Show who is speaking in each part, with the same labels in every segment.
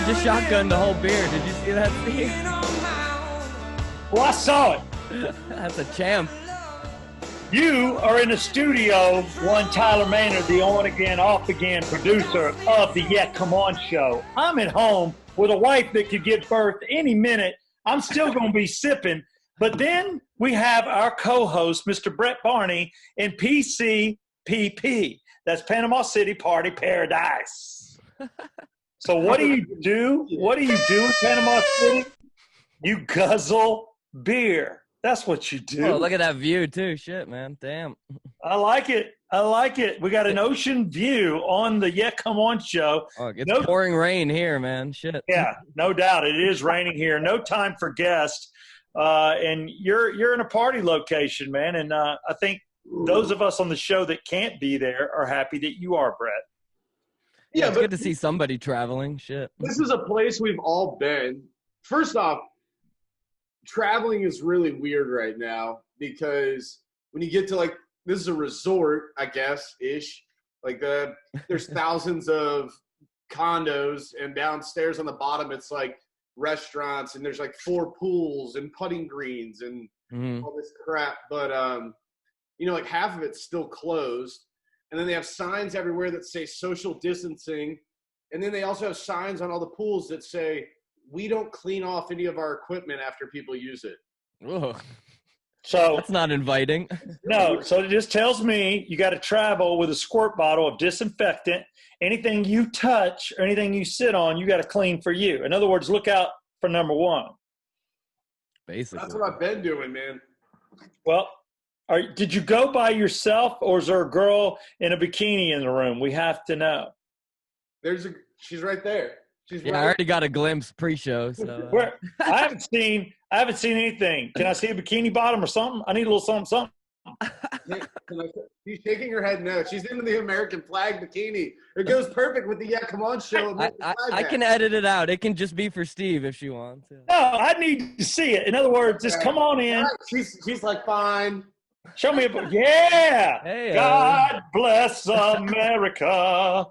Speaker 1: just shotgunned the whole beer. Did you see that, Steve?
Speaker 2: Well, I saw it.
Speaker 1: That's a champ.
Speaker 2: You are in the studio, one Tyler Maynard, the on-again, off-again producer of the Yeah Come On show. I'm at home with a wife that could give birth any minute. I'm still going to be sipping. But then we have our co-host, Mr. Brett Barney, in Peace EPP. That's Panama City Party Paradise. So what do you do? What do you do in Panama City? You guzzle beer. That's what you do.
Speaker 1: Oh, look at that view, too. Shit, man. Damn.
Speaker 2: I like it. I like it. We got an ocean view on the Yeah Come On show.
Speaker 1: Oh, it's pouring rain here, man. Shit.
Speaker 2: Yeah, no doubt. It is raining here. No time for guests. And you're in a party location, man. And I think those of us on the show that can't be there are happy that you are, Brett.
Speaker 1: Yeah, it's good to see somebody traveling. Shit.
Speaker 3: This is a place we've all been. First off, traveling is really weird right now because when you get to this is a resort, I guess, ish. There's thousands of condos, and downstairs on the bottom it's like restaurants, and there's 4 pools and putting greens and all this crap. But half of it's still closed, and then they have signs everywhere that say social distancing, and then they also have signs on all the pools that say, we don't clean off any of our equipment after people use it.
Speaker 1: Whoa.
Speaker 2: So
Speaker 1: that's not inviting.
Speaker 2: No, so it just tells me you got to travel with a squirt bottle of disinfectant. Anything you touch or anything you sit on, you got to clean for you. In other words, look out for number one.
Speaker 1: Basically.
Speaker 3: That's what I've been doing, man.
Speaker 2: Well, did you go by yourself, or is there a girl in a bikini in the room? We have to know.
Speaker 3: She's right there.
Speaker 1: I already got a glimpse pre-show. So
Speaker 2: I haven't seen anything. Can I see a bikini bottom or something? I need a little something.
Speaker 3: She's shaking her head no. She's into the American flag bikini. It goes perfect with the Yeah Come On show.
Speaker 1: I can edit it out. It can just be for Steve if she wants.
Speaker 2: No, I need to see it. In other words, just come on in.
Speaker 3: She's like, fine.
Speaker 2: Show me yeah.
Speaker 1: Hey,
Speaker 2: God bless America,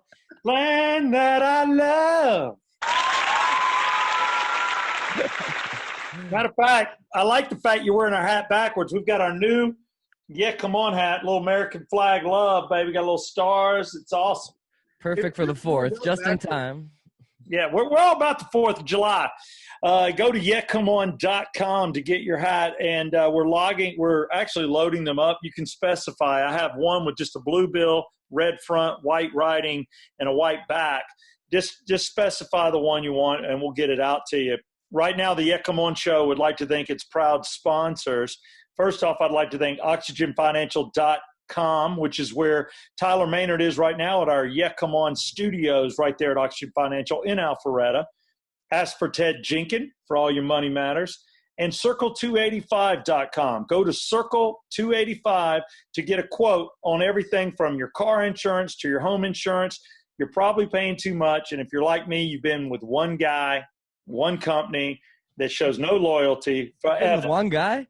Speaker 2: land that I love. Matter of fact, I like the fact you're wearing our hat backwards. We've got our new Yeah Come On hat, little American flag love, baby. Got little stars. It's awesome.
Speaker 1: Perfect for the 4th, just in time.
Speaker 2: Yeah, we're all about the 4th of July. Go to yeahcomeon.com to get your hat, and we're actually loading them up. You can specify. I have one with just a blue bill, red front, white writing, and a white back. Just specify the one you want, and we'll get it out to you. Right now, the Yeah Come On show would like to thank its proud sponsors. First off, I'd like to thank OxygenFinancial.com, which is where Tyler Maynard is right now at our Yeah Come On studios right there at Oxygen Financial in Alpharetta. Ask for Ted Jenkins for all your money matters. And Circle285.com. Go to Circle285 to get a quote on everything from your car insurance to your home insurance. You're probably paying too much, and if you're like me, you've been with one guy, one company that shows no loyalty forever.
Speaker 1: With one guy?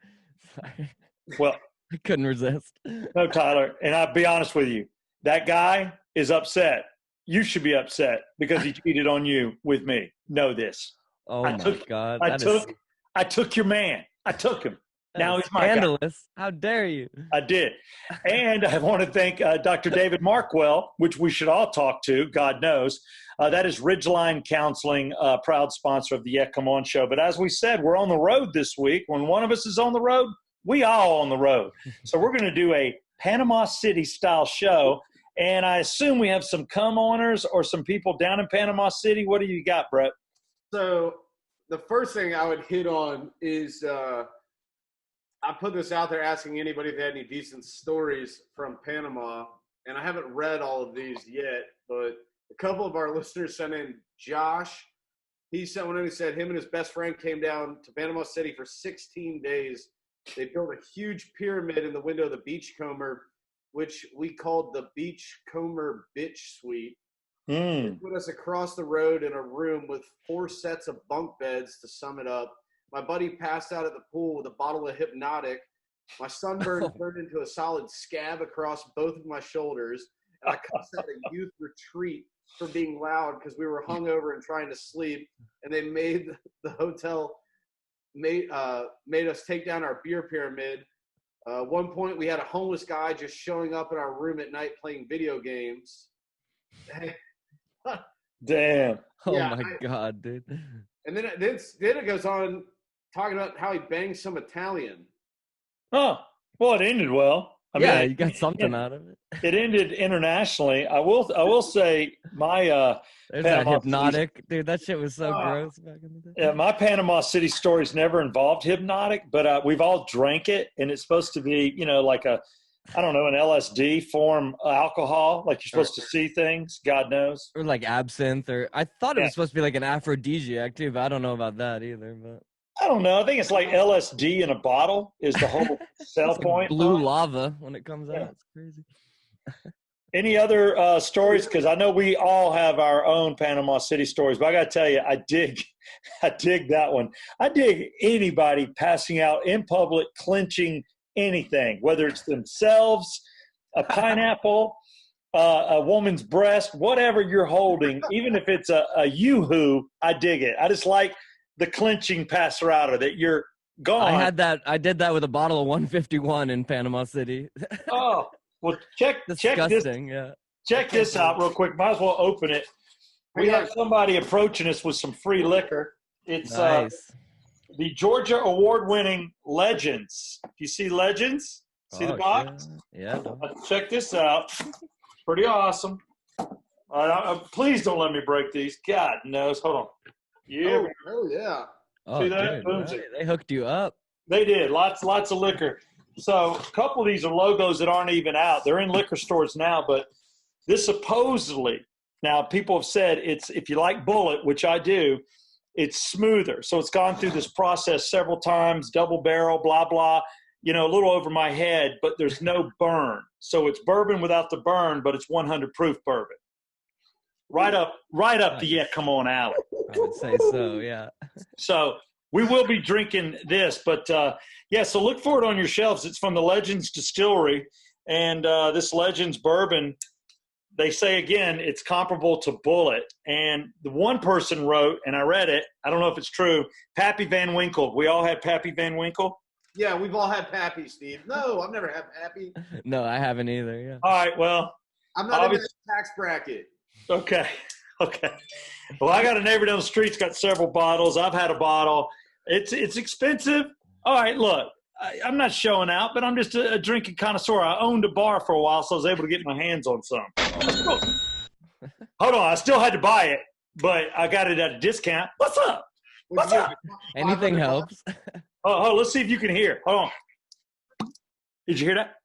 Speaker 1: Sorry.
Speaker 2: Well,
Speaker 1: I couldn't resist.
Speaker 2: No, Tyler, and I'll be honest with you. That guy is upset. You should be upset because he cheated on you with me. Know this.
Speaker 1: Oh, my God.
Speaker 2: I took your man. I took him. Now he's my
Speaker 1: scandalous.
Speaker 2: guy.
Speaker 1: How dare you?
Speaker 2: I did. And I want to thank Dr. David Markwell, which we should all talk to, God knows. That is Ridgeline Counseling, proud sponsor of the Yeah Come On show. But as we said, we're on the road this week. When one of us is on the road, we all on the road. So we're going to do a Panama City style show. And I assume we have some come-oners or some people down in Panama City. What do you got, Brett?
Speaker 3: So the first thing I would hit on is I put this out there asking anybody if they had any decent stories from Panama, and I haven't read all of these yet, but a couple of our listeners sent in. Josh, he sent one in. He said him and his best friend came down to Panama City for 16 days. They built a huge pyramid in the window of the Beachcomber, which we called the Beachcomber Bitch Suite. They put us across the road in a room with 4 sets of bunk beds to sum it up. My buddy passed out at the pool with a bottle of Hypnotic. My sunburn turned into a solid scab across both of my shoulders. And I cussed at a youth retreat for being loud because we were hungover and trying to sleep, and they made the hotel made us take down our beer pyramid. One point, we had a homeless guy just showing up in our room at night playing video games.
Speaker 2: Damn.
Speaker 1: Oh my God, dude.
Speaker 3: And then it goes on talking about how he banged some Italian.
Speaker 2: Oh, well, it ended well. I mean,
Speaker 1: You got something out of it.
Speaker 2: It ended internationally. I will say my
Speaker 1: There's
Speaker 2: Panama
Speaker 1: that hypnotic,
Speaker 2: City,
Speaker 1: dude. That shit was so gross back in the day.
Speaker 2: yeah, my Panama City stories never involved hypnotic, but we've all drank it, and it's supposed to be, like an LSD form alcohol, like you're supposed to see things. God knows,
Speaker 1: Or like absinthe, or I thought it was supposed to be like an aphrodisiac too, but I don't know about that either. But
Speaker 2: I don't know. I think it's like LSD in a bottle is the whole sell
Speaker 1: it's like
Speaker 2: point.
Speaker 1: blue lava when it comes out. It's crazy.
Speaker 2: Any other stories? Because I know we all have our own Panama City stories, but I got to tell you, I dig that one. I dig anybody passing out in public, clenching anything, whether it's themselves, a pineapple, a woman's breast, whatever you're holding, even if it's a yoo-hoo, I dig it. I just like the clenching passer outer that you're gone.
Speaker 1: I did that with a bottle of 151 in Panama City.
Speaker 2: Oh, well, check this out real quick. Might as well open it. We have somebody approaching us with some free liquor. It's
Speaker 1: nice.
Speaker 2: The Georgia award-winning Legends. Do you see Legends? See the box?
Speaker 1: Yeah.
Speaker 2: Check this out. Pretty awesome. Please don't let me break these. God knows. Hold on. Yeah.
Speaker 3: Oh yeah.
Speaker 2: See that?
Speaker 1: Dude, they hooked you up.
Speaker 2: They did. Lots of liquor. So a couple of these are logos that aren't even out. They're in liquor stores now, but this supposedly, now people have said it's, if you like Bullet, which I do, it's smoother. So it's gone through this process several times, double barrel, blah, blah, a little over my head, but there's no burn. So it's bourbon without the burn, but it's 100 proof bourbon. Right up the come on alley.
Speaker 1: I would say so, yeah.
Speaker 2: So we will be drinking this, but so look for it on your shelves. It's from the Legends Distillery, and this Legends bourbon, they say, again, it's comparable to Bullet. And the one person wrote, and I read it, I don't know if it's true, Pappy Van Winkle. We all had Pappy Van Winkle?
Speaker 3: Yeah, we've all had Pappy, Steve. No, I've never had Pappy.
Speaker 1: No, I haven't either, yeah.
Speaker 2: All right, well.
Speaker 3: I'm not in the tax bracket.
Speaker 2: Okay. Well, I got a neighbor down the street's got several bottles. I've had a bottle. It's expensive. All right, look, I'm not showing out, but I'm just a drinking connoisseur. I owned a bar for a while, so I was able to get my hands on some. Hold on, I still had to buy it, but I got it at a discount. What's up? What's up?
Speaker 1: Anything helps.
Speaker 2: Oh, let's see if you can hear. Hold on. Did you hear that?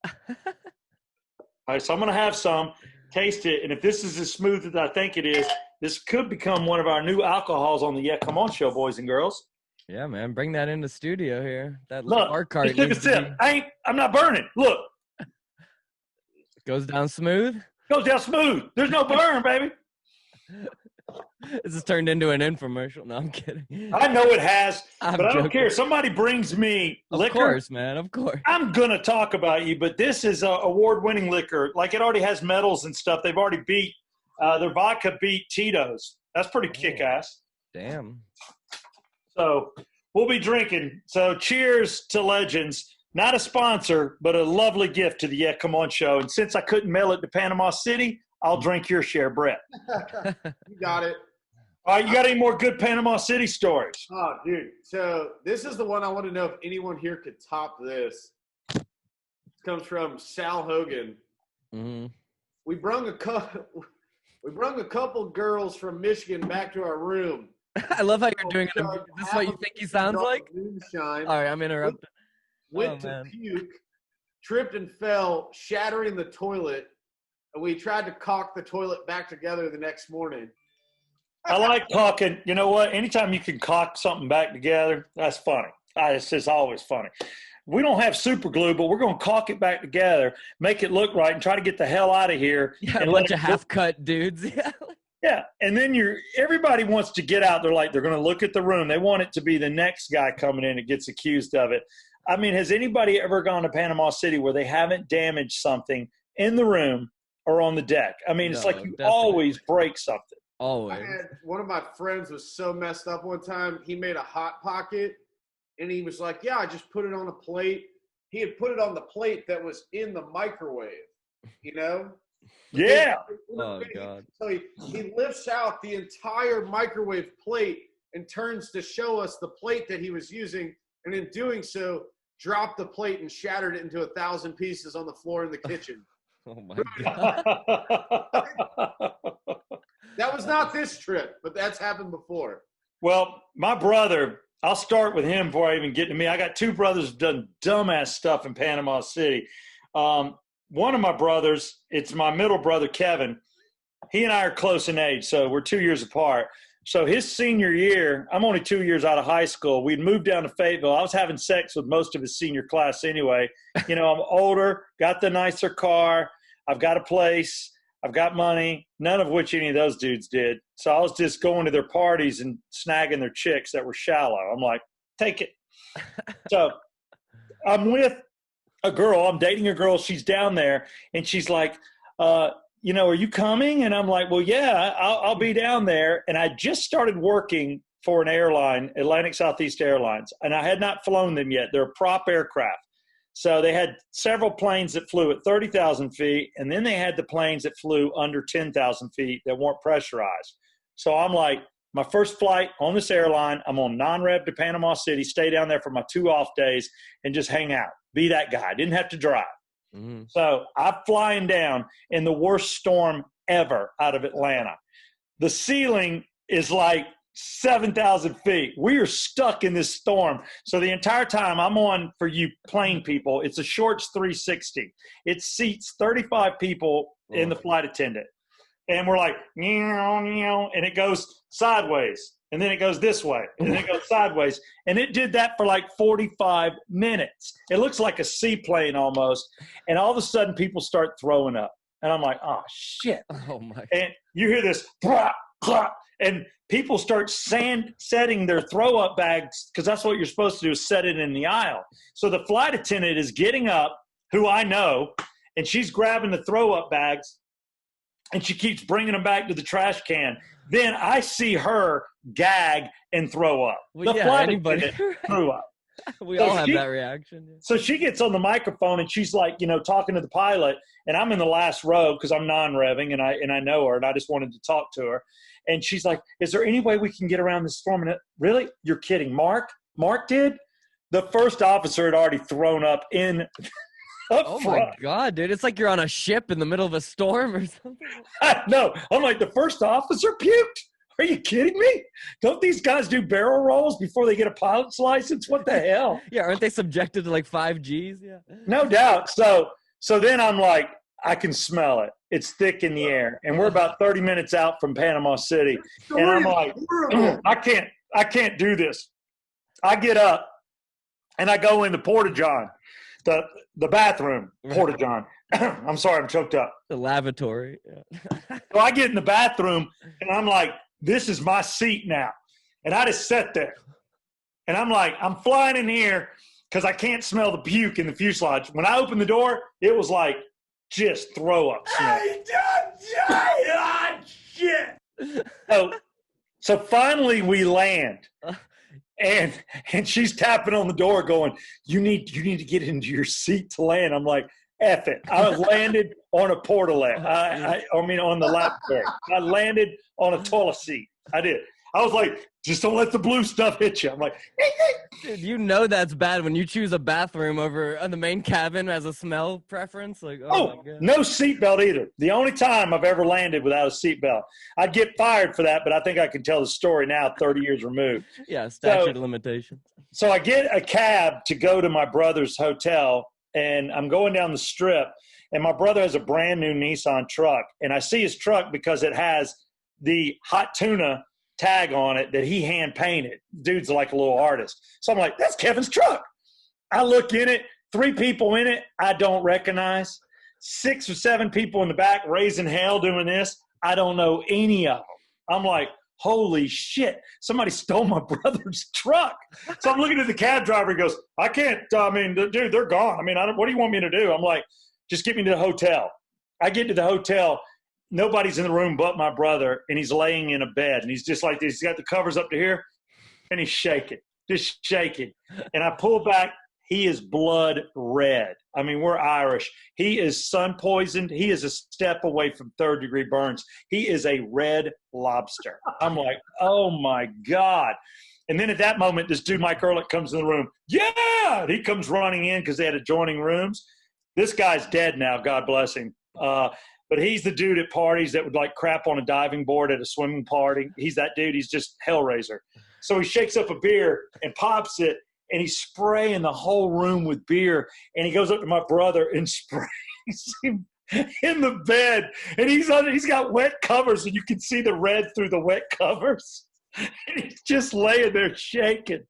Speaker 2: All right, so I'm going to have some. Taste it, and if this is as smooth as I think it is, this could become one of our new alcohols on the Yeah Come On show, boys and girls.
Speaker 1: Yeah, man, bring that in the studio here. That
Speaker 2: look,
Speaker 1: bar cart
Speaker 2: just took a sip. I'm not burning. Look,
Speaker 1: goes down smooth.
Speaker 2: There's no burn, baby.
Speaker 1: This has turned into an infomercial. No, I'm kidding.
Speaker 2: I know it has,
Speaker 1: but
Speaker 2: I don't care. Somebody brings me liquor.
Speaker 1: Of course, man. Of course.
Speaker 2: I'm going to talk about you, but this is award-winning liquor. Like, it already has medals and stuff. They've already beat their vodka beat Tito's. That's pretty kick-ass.
Speaker 1: Damn.
Speaker 2: So we'll be drinking. So cheers to Legends. Not a sponsor, but a lovely gift to the Yeah Come On show. And since I couldn't mail it to Panama City, I'll drink your share, Brett.
Speaker 3: You got it.
Speaker 2: All right, you got any more good Panama City stories?
Speaker 3: Oh, dude. So this is the one I want to know if anyone here could top this. It comes from Sal Hogan.
Speaker 1: Mm-hmm.
Speaker 3: We brung a couple girls from Michigan back to our room.
Speaker 1: I love how you're doing it. Is this what you think he sounds like?
Speaker 3: Moonshine.
Speaker 1: All right, I'm interrupting.
Speaker 3: Went to puke, tripped and fell, shattering the toilet, and we tried to caulk the toilet back together the next morning.
Speaker 2: I like caulking. You know what? Anytime you can caulk something back together, that's funny. It's just always funny. We don't have super glue, but we're going to caulk it back together, make it look right, and try to get the hell out of here.
Speaker 1: Yeah, a bunch of half-cut dudes.
Speaker 2: Yeah, and then everybody wants to get out. They're going to look at the room. They want it to be the next guy coming in that gets accused of it. I mean, has anybody ever gone to Panama City where they haven't damaged something in the room are on the deck. I mean, it's
Speaker 1: No,
Speaker 2: like you
Speaker 1: definitely.
Speaker 2: always break something.
Speaker 3: I
Speaker 1: Always.
Speaker 3: had one of my friends was so messed up one time. He made a hot pocket, and he was like, "Yeah, I just put it on a plate." He had put it on the plate that was in the microwave, you know.
Speaker 2: Yeah.
Speaker 1: Oh, God.
Speaker 3: So he lifts out the entire microwave plate and turns to show us the plate that he was using, and in doing so, dropped the plate and shattered it into 1,000 pieces on the floor in the kitchen.
Speaker 1: Oh, my God.
Speaker 3: That was not this trip, but that's happened before.
Speaker 2: Well, my brother, I'll start with him before I even get to me. I got two brothers who've done dumbass stuff in Panama City. One of my brothers, it's my middle brother, Kevin. He and I are close in age, so we're 2 years apart. So his senior year, I'm only 2 years out of high school. We'd moved down to Fayetteville. I was having sex with most of his senior class anyway. You know, I'm older, got the nicer car. I've got a place. I've got money, none of which any of those dudes did. So I was just going to their parties and snagging their chicks that were shallow. I'm like, take it. So I'm with a girl. I'm dating a girl. She's down there, and she's like, you know, are you coming? And I'm like, well, yeah, I'll be down there. And I just started working for an airline, Atlantic Southeast Airlines, and I had not flown them yet. They're a prop aircraft. So they had several planes that flew at 30,000 feet, and then they had the planes that flew under 10,000 feet that weren't pressurized. So I'm like, my first flight on this airline, I'm on non-rev to Panama City, stay down there for my 2 off days, and just hang out. Be that guy. I didn't have to drive. Mm-hmm. So I'm flying down in the worst storm ever out of Atlanta. The ceiling is like 7,000 feet. We are stuck in this storm. So the entire time I'm on, for you plane people, it's a Shorts 360. It seats 35 people in the flight attendant. And we're like, and it goes sideways. And then it goes this way. And then it goes sideways. And it did that for like 45 minutes. It looks like a seaplane almost. And all of a sudden people start throwing up. And I'm like, oh, shit.
Speaker 1: Oh, my.
Speaker 2: And you hear this, blah, blah, and people start setting their throw-up bags, because that's what you're supposed to do, is set it in the aisle. So the flight attendant is getting up, who I know, and she's grabbing the throw-up bags, and she keeps bringing them back to the trash can. Then I see her gag and throw up.
Speaker 1: Well,
Speaker 2: the
Speaker 1: yeah,
Speaker 2: flight
Speaker 1: anybody
Speaker 2: attendant threw up.
Speaker 1: We all have that reaction. Yeah.
Speaker 2: So she gets on the microphone, and she's like, you know, talking to the pilot, and I'm in the last row because I'm non-revving, and I know her, and I just wanted to talk to her. And she's like, is there any way we can get around this storm? And really? You're kidding. Mark did? The first officer had already thrown up in
Speaker 1: Oh, my God, dude. It's like you're on a ship in the middle of a storm or something.
Speaker 2: No. I'm like, the first officer puked? Are you kidding me? Don't these guys do barrel rolls before they get a pilot's license? What the hell?
Speaker 1: Yeah, aren't they subjected to like 5 Gs? Yeah.
Speaker 2: No doubt. So then I'm like, I can smell it. It's thick in the air. And we're about 30 minutes out from Panama City. And I'm like, I can't do this. I get up and I go in the porta-john, the bathroom porta-john. I'm sorry, I'm choked up.
Speaker 1: The lavatory. Yeah.
Speaker 2: So I get in the bathroom and I'm like, this is my seat now. And I just sat there. And I'm like, I'm flying in here because I can't smell the puke in the fuselage. When I opened the door, it was like, just throw up smell. Shit. So finally we land, and she's tapping on the door going, you need to get into your seat to land. I'm like, F it. I landed on a portalet. I mean on the lavatory. I landed on a toilet seat. I did. I was like, just don't let the blue stuff hit you. I'm like,
Speaker 1: dude, you know that's bad when you choose a bathroom over the main cabin as a smell preference. Like, oh my God.
Speaker 2: No seatbelt either. The only time I've ever landed without a seatbelt. I'd get fired for that, but I think I can tell the story now, 30 years removed.
Speaker 1: Yeah, statute of limitations.
Speaker 2: So I get a cab to go to my brother's hotel, and I'm going down the strip, and my brother has a brand new Nissan truck, and I see his truck because it has the hot tuna tag on it that he hand painted. Dude's like a little artist. So I'm like, that's Kevin's truck. I look in it, 3 people in it I don't recognize, 6 or 7 people in the back raising hell doing this. I don't know any of them. I'm like, holy shit, somebody stole my brother's truck. So I'm looking at the cab driver. He goes, dude, they're gone. I mean, what do you want me to do? I'm like, just get me to the hotel. I get to the hotel. Nobody's in the room but my brother, and he's laying in a bed. And he's just like this. He's got the covers up to here, and he's shaking, just shaking. And I pull back. He is blood red. I mean, we're Irish. He is sun poisoned. He is a step away from third-degree burns. He is a red lobster. I'm like, oh, my God. And then at that moment, this dude, Mike Ehrlich, comes in the room. Yeah! And he comes running in because they had adjoining rooms. This guy's dead now, God bless him. But he's the dude at parties that would, like, crap on a diving board at a swimming party. He's that dude. He's just Hellraiser. So he shakes up a beer and pops it, and he's spraying the whole room with beer. And he goes up to my brother and sprays him in the bed. And he's got wet covers, and you can see the red through the wet covers. And he's just laying there shaking.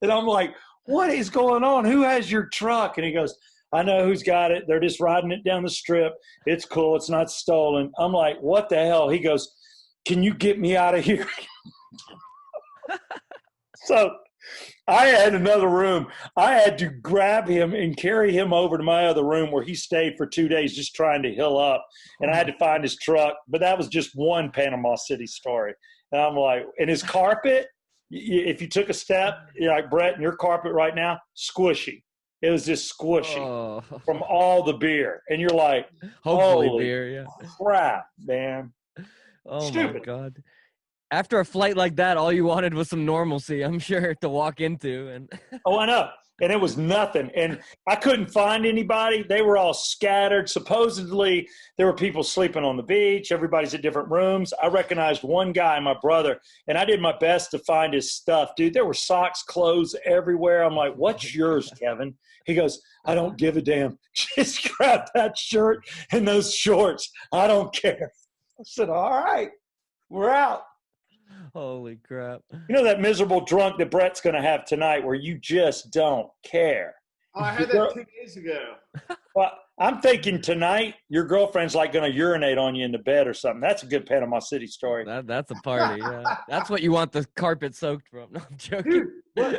Speaker 2: And I'm like, what is going on? Who has your truck? And he goes, I know who's got it. They're just riding it down the strip. It's cool. It's not stolen. I'm like, what the hell? He goes, can you get me out of here? So I had another room. I had to grab him and carry him over to my other room where he stayed for 2 days just trying to heal up. And I had to find his truck. But that was just one Panama City story. And I'm like, and his carpet, if you took a step, you're like, Brett, and your carpet right now, squishy. It was just squishy from all the beer. And you're like,
Speaker 1: hopefully
Speaker 2: holy
Speaker 1: beer, yeah.
Speaker 2: crap, man.
Speaker 1: Oh,
Speaker 2: Stupid.
Speaker 1: my God. After a flight like that, all you wanted was some normalcy, I'm sure, to walk into. And
Speaker 2: Oh, I know. And it was nothing. And I couldn't find anybody. They were all scattered. Supposedly, there were people sleeping on the beach. Everybody's at different rooms. I recognized one guy, my brother, and I did my best to find his stuff. Dude, there were socks, clothes everywhere. I'm like, what's yours, Kevin? He goes, I don't give a damn. Just grab that shirt and those shorts. I don't care. I said, all right, we're out.
Speaker 1: holy crap.
Speaker 2: You know that miserable drunk that Brett's going to have tonight where you just don't care.
Speaker 3: Oh, I had that 2 days ago.
Speaker 2: Well, I'm thinking tonight your girlfriend's like going to urinate on you in the bed or something. That's a good Panama City story.
Speaker 1: That's a party, yeah. That's what you want the carpet soaked from. No, I'm joking.
Speaker 3: Dude,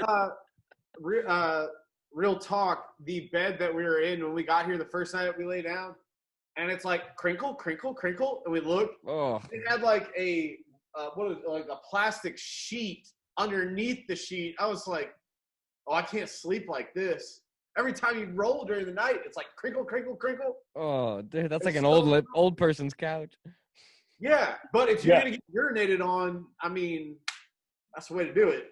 Speaker 3: real talk, the bed that we were in when we got here the first night we lay down, and it's like crinkle, crinkle, crinkle, and we looked.
Speaker 1: Oh.
Speaker 3: It had like a plastic sheet underneath the sheet. I was like, oh, I can't sleep like this. Every time you roll during the night, it's like crinkle, crinkle, crinkle.
Speaker 1: Oh, dude, that's like
Speaker 3: It's
Speaker 1: an old person's couch.
Speaker 3: Yeah, but if you're gonna get urinated on, I mean, that's the way to do it.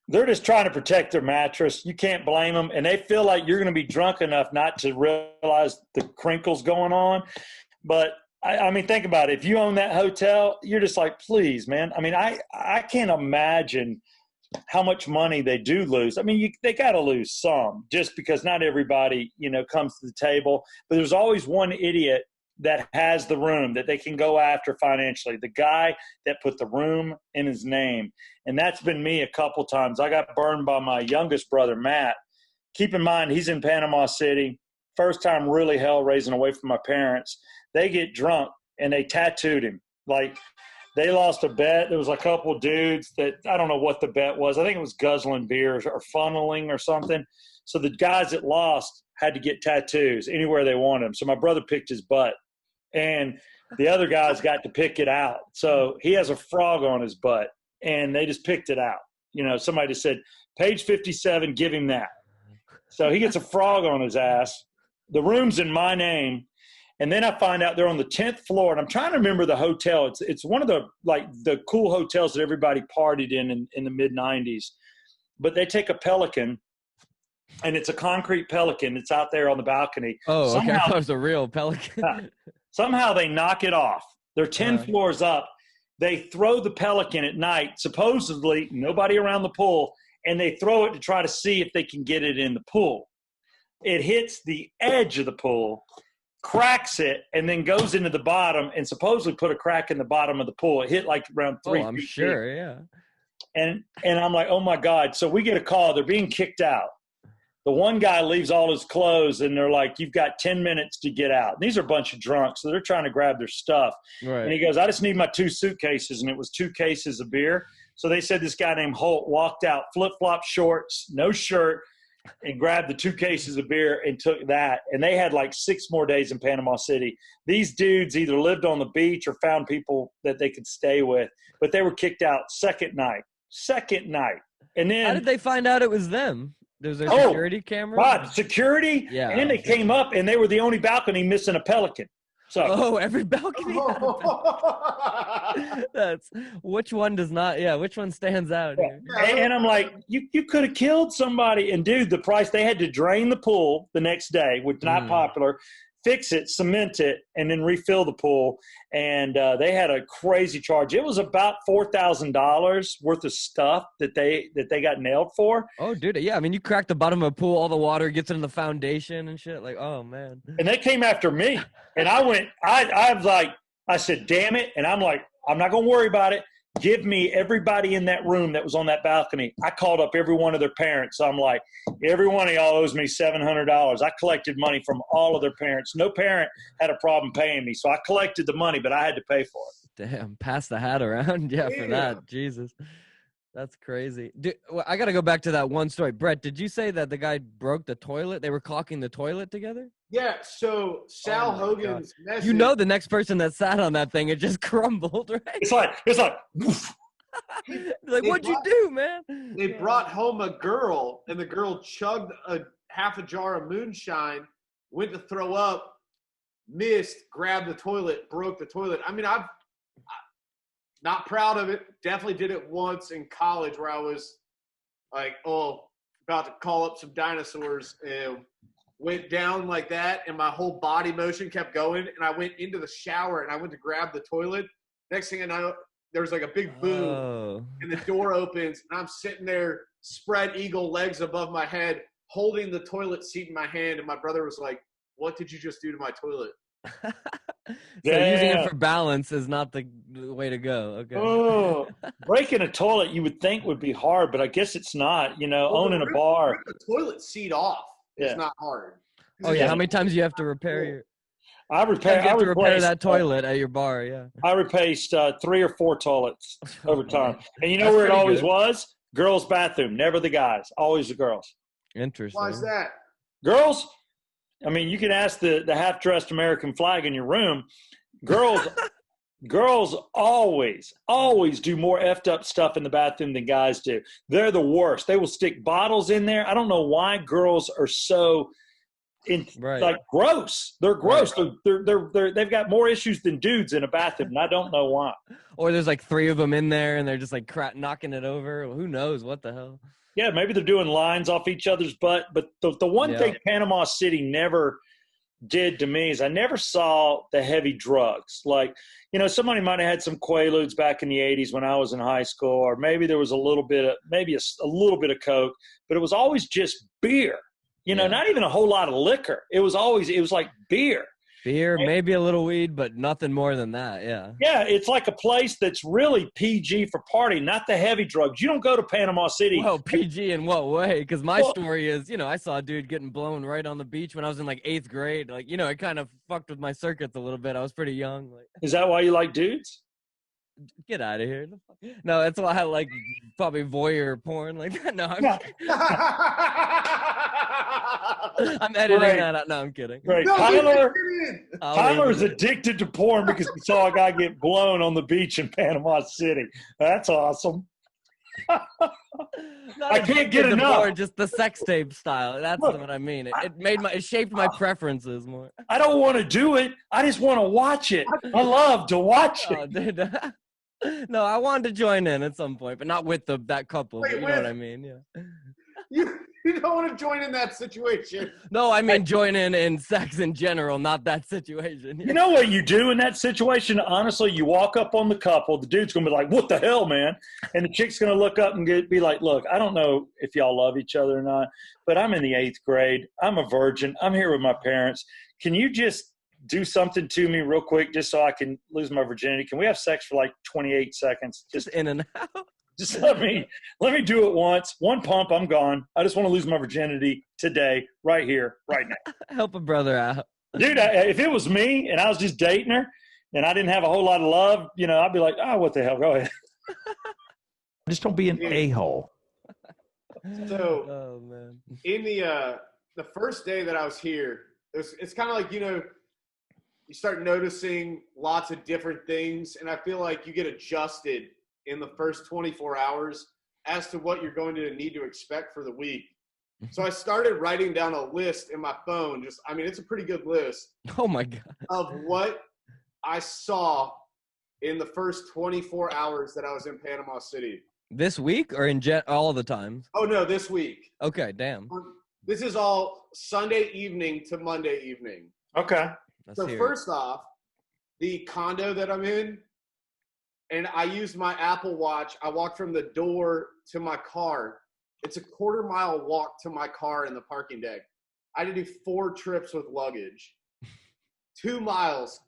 Speaker 2: They're just trying to protect their mattress. You can't blame them. And they feel like you're going to be drunk enough not to realize the crinkles going on. But, I mean, think about it. If you own that hotel, you're just like, please, man. I mean, I can't imagine how much money they do lose. I mean, they got to lose some just because not everybody, comes to the table. But there's always one idiot that has the room that they can go after financially, the guy that put the room in his name. And that's been me a couple times. I got burned by my youngest brother, Matt. Keep in mind, he's in Panama City. First time really hell raising away from my parents. They get drunk and they tattooed him. Like, they lost a bet. There was a couple dudes that, I don't know what the bet was. I think it was guzzling beers or funneling or something. So the guys that lost had to get tattoos anywhere they wanted them. So my brother picked his butt. And the other guys got to pick it out. So he has a frog on his butt, and they just picked it out. Somebody just said, page 57, give him that. So he gets a frog on his ass. The room's in my name. And then I find out they're on the 10th floor, and I'm trying to remember the hotel. It's one of the cool hotels that everybody partied in the mid-'90s. But they take a Pelican, and it's a concrete Pelican. It's out there on the balcony.
Speaker 1: Oh, okay. I thought it was a real Pelican.
Speaker 2: Somehow they knock it off. They're 10 floors up. They throw the Pelican at night, supposedly nobody around the pool, and they throw it to try to see if they can get it in the pool. It hits the edge of the pool, cracks it, and then goes into the bottom and supposedly put a crack in the bottom of the pool. It hit like around 3 feet.
Speaker 1: I'm sure, yeah.
Speaker 2: And I'm like, oh, my God. So we get a call. They're being kicked out. The one guy leaves all his clothes, and they're like, you've got 10 minutes to get out. And these are a bunch of drunks, so they're trying to grab their stuff.
Speaker 1: Right.
Speaker 2: And he goes, I just need my 2 suitcases, and it was 2 cases of beer. So they said this guy named Holt walked out, flip-flop shorts, no shirt, and grabbed the 2 cases of beer and took that. And they had like 6 more days in Panama City. These dudes either lived on the beach or found people that they could stay with, but they were kicked out second night. And then
Speaker 1: How did they find out it was them? There's a security camera?
Speaker 2: God, security?
Speaker 1: Yeah.
Speaker 2: And they came up and they were the only balcony missing a pelican. So
Speaker 1: every balcony. That's which one does not? Yeah, which one stands out here?
Speaker 2: And I'm like, you could have killed somebody. And dude, the price, they had to drain the pool the next day, which is not popular, fix it, cement it, and then refill the pool. And they had a crazy charge. It was about $4,000 worth of stuff that they got nailed for.
Speaker 1: Oh, dude, yeah. I mean, you crack the bottom of a pool, all the water gets in the foundation and shit. Like, oh man.
Speaker 2: And they came after me, and I went. I said, damn it. And I'm like, I'm not gonna worry about it. Give me everybody in that room that was on that balcony. I called up every one of their parents. So I'm like, every one of y'all owes me $700. I collected money from all of their parents. No parent had a problem paying me. So I collected the money, but I had to pay for it.
Speaker 1: Damn, pass the hat around. Yeah, for that. Jesus. That's crazy. Dude, well, I got to go back to that one story. Brett, did you say that the guy broke the toilet? They were caulking the toilet together?
Speaker 3: Yeah, so Sal Hogan's message.
Speaker 1: You know the next person that sat on that thing, it just crumbled, right?
Speaker 2: It's like woof.
Speaker 1: Like, what'd you do, man?
Speaker 3: They brought home a girl, and the girl chugged half a jar of moonshine, went to throw up, missed, grabbed the toilet, broke the toilet. I mean, I'm not proud of it. Definitely did it once in college where I was like, about to call up some dinosaurs, and went down like that, and my whole body motion kept going, and I went into the shower, and I went to grab the toilet. Next thing I know, there was like a big boom, and the door opens, and I'm sitting there, spread eagle, legs above my head, holding the toilet seat in my hand, and my brother was like, "What did you just do to my toilet?"
Speaker 1: So using it for balance is not the way to go. Okay.
Speaker 2: Breaking a toilet you would think would be hard, but I guess it's not. You know, owning a bar.
Speaker 3: Rip the toilet seat off. It's not hard.
Speaker 1: Oh yeah, how many times do you have to repair your?
Speaker 2: I
Speaker 1: repair that toilet at your bar. Yeah.
Speaker 2: I replaced 3 or 4 toilets over time, and you know where it always was? Girls' bathroom, never the guys, always the girls.
Speaker 1: Interesting.
Speaker 3: Why is that?
Speaker 2: Girls. I mean, you can ask the half-dressed American flag in your room. Girls always do more effed up stuff in the bathroom than guys do. They're the worst. They will stick bottles in there. I don't know why girls are so like gross. They're gross. Right. They've got more issues than dudes in a bathroom, and I don't know why.
Speaker 1: Or there's like 3 of them in there, and they're just like knocking it over. Who knows what the hell?
Speaker 2: Yeah, maybe they're doing lines off each other's butt. But the one thing Panama City never did to me is I never saw the heavy drugs. Like, you know, somebody might have had some Quaaludes back in the 80s when I was in high school, or maybe there was a little bit of Coke, but it was always just beer. You know, not even a whole lot of liquor. It was like beer.
Speaker 1: Beer, maybe a little weed, but nothing more than that, yeah.
Speaker 2: Yeah, it's like a place that's really PG for party, not the heavy drugs. You don't go to Panama City.
Speaker 1: Well, PG in what way? Because my story is, you know, I saw a dude getting blown right on the beach when I was in, like, 8th grade. Like, you know, it kind of fucked with my circuits a little bit. I was pretty young. Like,
Speaker 2: is that why you like dudes?
Speaker 1: Get out of here. No, that's why I like probably voyeur porn like that. No, I'm editing that out. No, I'm kidding.
Speaker 2: Right.
Speaker 3: No,
Speaker 2: Tyler is addicted to porn because he saw a guy get blown on the beach in Panama City. That's awesome. I can't get enough.
Speaker 1: Porn, just the sex tape style. That's what I mean. It shaped my preferences more.
Speaker 2: I don't want to do it. I just want to watch it. I love to watch it.
Speaker 1: Dude. No, I wanted to join in at some point, but not with that couple.
Speaker 3: Wait,
Speaker 1: you know what I mean? Yeah.
Speaker 3: You don't want to join in that situation.
Speaker 1: No, I mean join in sex in general, not that situation.
Speaker 2: You know what you do in that situation? Honestly, you walk up on the couple. The dude's going to be like, what the hell, man? And the chick's going to look up and be like, look, I don't know if y'all love each other or not, but I'm in the 8th grade. I'm a virgin. I'm here with my parents. Can you just do something to me real quick just so I can lose my virginity? Can we have sex for like 28 seconds?
Speaker 1: Just in and out.
Speaker 2: Just let me do it once. One pump, I'm gone. I just want to lose my virginity today, right here, right now.
Speaker 1: Help a brother out.
Speaker 2: Dude, if it was me and I was just dating her and I didn't have a whole lot of love, you know, I'd be like, oh, what the hell? Go ahead.
Speaker 4: Just don't be an a-hole.
Speaker 3: So
Speaker 1: oh man.
Speaker 3: in the first day that I was here, it's kind of like, you start noticing lots of different things, and I feel like you get adjusted in the first 24 hours as to what you're going to need to expect for the week. So I started writing down a list in my phone. It's a pretty good list.
Speaker 1: Oh my God.
Speaker 3: Of what I saw in the first 24 hours that I was in Panama City.
Speaker 1: This week or all the times?
Speaker 3: Oh no, this week.
Speaker 1: Okay, damn.
Speaker 3: This is all Sunday evening to Monday evening.
Speaker 2: Okay.
Speaker 3: So first off, the condo that I'm in, and I used my Apple Watch. I walked from the door to my car. It's a 1/4 mile walk to my car in the parking deck. I had to do 4 trips with luggage. 2 miles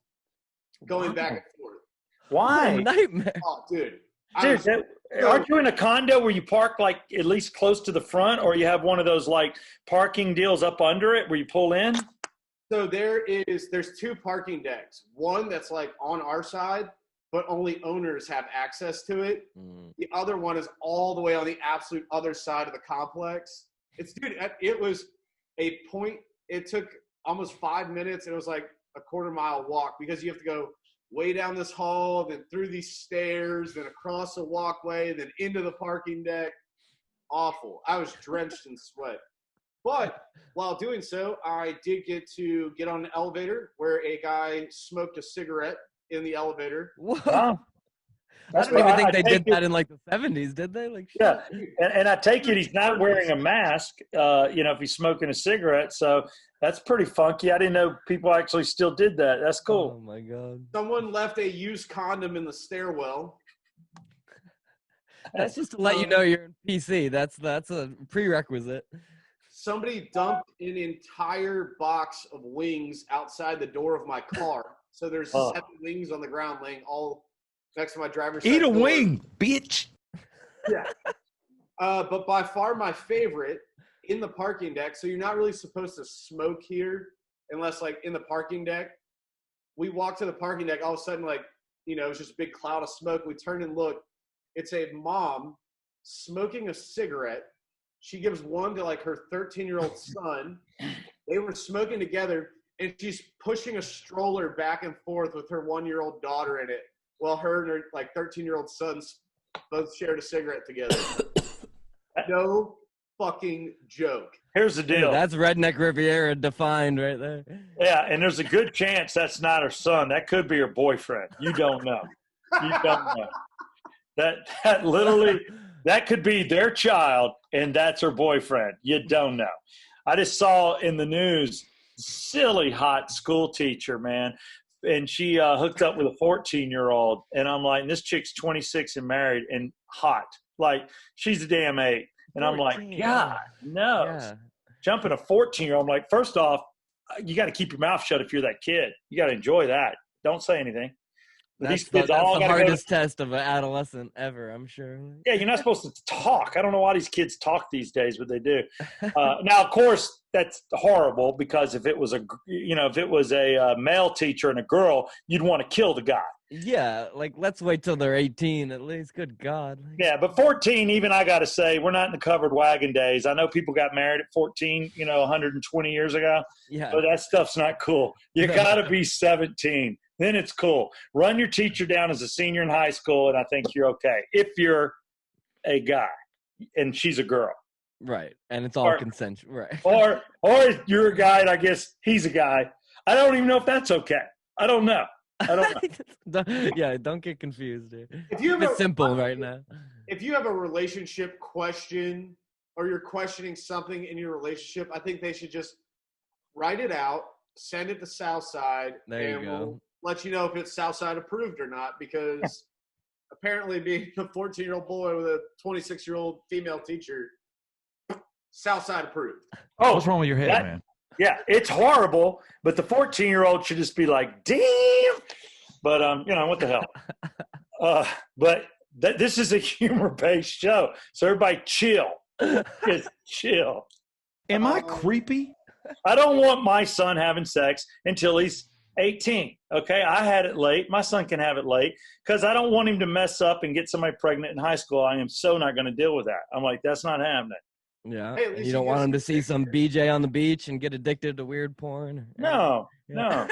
Speaker 3: going back and forth.
Speaker 2: Why?
Speaker 1: What a nightmare.
Speaker 3: Oh, dude.
Speaker 2: Aren't you in a condo where you park like at least close to the front, or you have one of those like parking deals up under it where you pull in?
Speaker 3: So there's 2 parking decks. One that's like on our side, but only owners have access to it. The other one is all the way on the absolute other side of the complex. It was a point. It took almost 5 minutes, and it was like a 1/4 mile walk because you have to go way down this hall, then through these stairs, then across a walkway, then into the parking deck. Awful. I was drenched in sweat. But while doing so, I did get on an elevator where a guy smoked a cigarette in the elevader.
Speaker 1: Wow. I don't even think they did that in like the 70s, did they? Like, shit.
Speaker 2: Yeah, and I take it he's not wearing a mask, if he's smoking a cigarette. So that's pretty funky. I didn't know people actually still did that. That's cool.
Speaker 1: Oh, my God.
Speaker 3: Someone left a used condom in the stairwell.
Speaker 1: That's just to let you know you're in PC. That's a prerequisite.
Speaker 3: Somebody dumped an entire box of wings outside the door of my car. So there's 7 wings on the ground laying all next to my driver's side.
Speaker 4: Eat a
Speaker 3: door.
Speaker 4: wing, bitch.
Speaker 3: Yeah. But by far my favorite in the parking deck. So you're not really supposed to smoke here unless like in the parking deck. We walked to the parking deck. All of a sudden, it's just a big cloud of smoke. We turn and look. It's a mom smoking a cigarette. She gives one to like her 13-year-old son. They were smoking together, and she's pushing a stroller back and forth with her 1-year-old daughter in it, while her and her like 13-year-old sons both shared a cigarette together. No fucking joke.
Speaker 2: Here's the deal.
Speaker 1: That's Redneck Riviera defined right there.
Speaker 2: Yeah, and there's a good chance that's not her son. That could be her boyfriend. You don't know. You don't know. That literally, that could be their child, and that's her boyfriend. You don't know. I just saw in the news, silly hot school teacher, man, and she hooked up with a 14-year-old, and I'm like, this chick's 26 and married and hot. Like, she's a damn 8. And 14, I'm like, God, no. Yeah. Jumping a 14-year-old, I'm like, first off, you got to keep your mouth shut if you're that kid. You got to enjoy that. Don't say anything.
Speaker 1: That's the hardest test of an adolescent ever, I'm sure.
Speaker 2: Yeah, you're not supposed to talk. I don't know why these kids talk these days, but they do. Now, of course, that's horrible because if it was a male teacher and a girl, you'd want to kill the guy.
Speaker 1: Yeah, like let's wait till they're 18 at least. Good God.
Speaker 2: Yeah, but 14, even I got to say, we're not in the covered wagon days. I know people got married at 14, 120 years ago.
Speaker 1: Yeah.
Speaker 2: But that stuff's not cool. You got to be 17. Then it's cool. Run your teacher down as a senior in high school, and I think you're okay. If you're a guy and she's a girl.
Speaker 1: Right, and it's all consensual. Right.
Speaker 2: Or you're a guy, and I guess he's a guy. I don't even know if that's okay. I don't know.
Speaker 1: Yeah, don't get confused, dude.
Speaker 3: It's
Speaker 1: simple right now.
Speaker 3: If you have a relationship question or you're questioning something in your relationship, I think they should just write it out, send it to Southside,
Speaker 1: and we'll
Speaker 3: let you know if it's Southside approved or not, because apparently being a 14-year-old boy with a 26-year-old female teacher, Southside approved.
Speaker 4: Oh, what's wrong with your head, man?
Speaker 2: Yeah, it's horrible, but the 14-year-old should just be like, damn. But, what the hell? But this is a humor-based show, so everybody chill. Just chill.
Speaker 4: Am I creepy?
Speaker 2: I don't want my son having sex until he's 18, okay? I had it late. My son can have it late because I don't want him to mess up and get somebody pregnant in high school. I am so not going to deal with that. I'm like, that's not happening.
Speaker 1: Yeah.
Speaker 3: Hey, at
Speaker 1: And
Speaker 3: least
Speaker 1: you
Speaker 3: you
Speaker 1: don't
Speaker 3: get
Speaker 1: want him to
Speaker 3: some
Speaker 1: see some BJ on the beach and get addicted to weird porn.
Speaker 2: No,
Speaker 1: Yeah.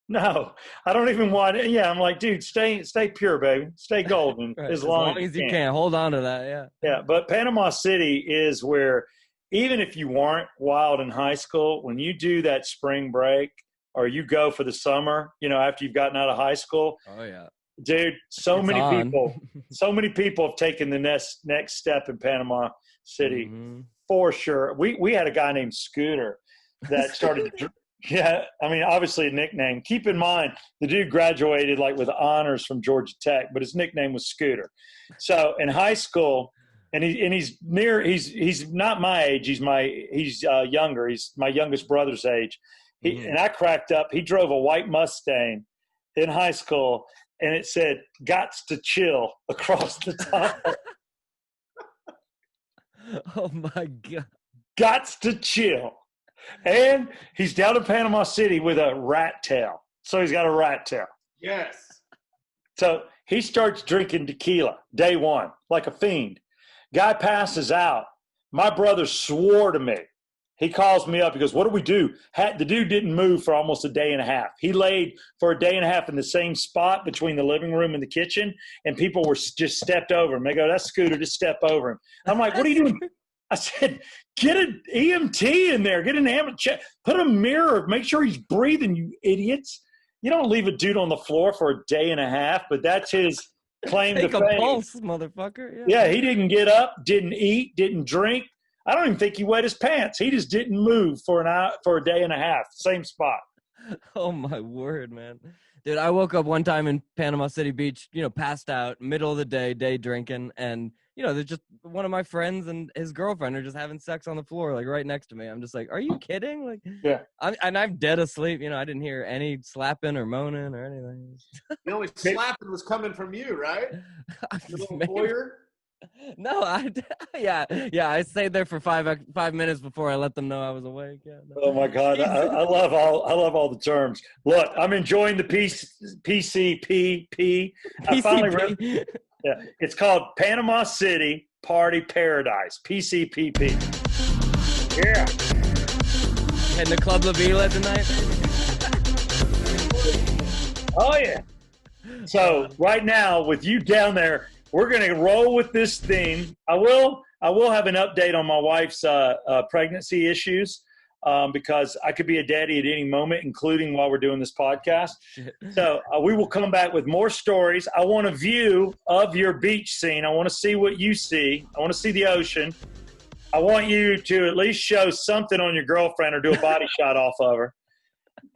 Speaker 2: no. I don't even want it. Yeah, I'm like, dude, stay pure, baby. Stay golden
Speaker 1: Right.
Speaker 2: as long as
Speaker 1: you can. Hold on to that. Yeah.
Speaker 2: Yeah, but Panama City is where, even if you weren't wild in high school, when you do that spring break or you go for the summer, after you've gotten out of high school,
Speaker 1: Oh yeah.
Speaker 2: dude, so
Speaker 1: It's
Speaker 2: many
Speaker 1: on.
Speaker 2: people have taken the next step in Panama City
Speaker 1: Mm-hmm.
Speaker 2: for sure. We had a guy named Scooter that started yeah, I mean, obviously a nickname. Keep in mind, the dude graduated like with honors from Georgia Tech, but his nickname was Scooter. So in high school, and he's not my age. He's younger. He's my youngest brother's age. And I cracked up. He drove a white Mustang in high school, and it said "Gots to chill" across the top.
Speaker 1: Oh my God.
Speaker 2: Gots to chill. And he's down in Panama City with a rat tail. So he's got a rat tail.
Speaker 3: Yes.
Speaker 2: So he starts drinking tequila day one, like a fiend. Guy passes out. My brother swore to me. He calls me up. He goes, what do we do? The dude didn't move for almost a day and a half. He laid for a day and a half in the same spot between the living room and the kitchen, and people were just stepped over him. They go, that's Scooter, just step over him. I'm like, what are you doing? I said, get an EMT in there. Get an ambulance. Put a mirror. Make sure he's breathing, you idiots. You don't leave a dude on the floor for a day and a half, but that's his claim to fame.
Speaker 1: Take a pulse, motherfucker.
Speaker 2: Yeah, he didn't get up, didn't eat, didn't drink. I don't even think he wet his pants. He just didn't move for a day and a half. Same spot.
Speaker 1: Oh my word, man. Dude, I woke up one time in Panama City Beach, passed out, middle of the day drinking, and there's just one of my friends and his girlfriend are just having sex on the floor, like right next to me. I'm just like, are you kidding? Like,
Speaker 2: yeah.
Speaker 1: I'm dead asleep. I didn't hear any slapping or moaning or anything.
Speaker 3: The only slapping was coming from you, right? The little lawyer.
Speaker 1: No, I stayed there for 5 minutes before I let them know I was awake. Yeah, no.
Speaker 2: Oh my God, I love all the terms. Look, I'm enjoying the PCP. I finally yeah, it's called Panama City Party Paradise. PCPP. Yeah.
Speaker 1: Heading to Club La Vela tonight.
Speaker 2: Oh yeah. So right now, with you down there, we're going to roll with this theme. I will have an update on my wife's pregnancy issues because I could be a daddy at any moment, including while we're doing this podcast. So we will come back with more stories. I want a view of your beach scene. I want to see what you see. I want to see the ocean. I want you to at least show something on your girlfriend or do a body shot off of her.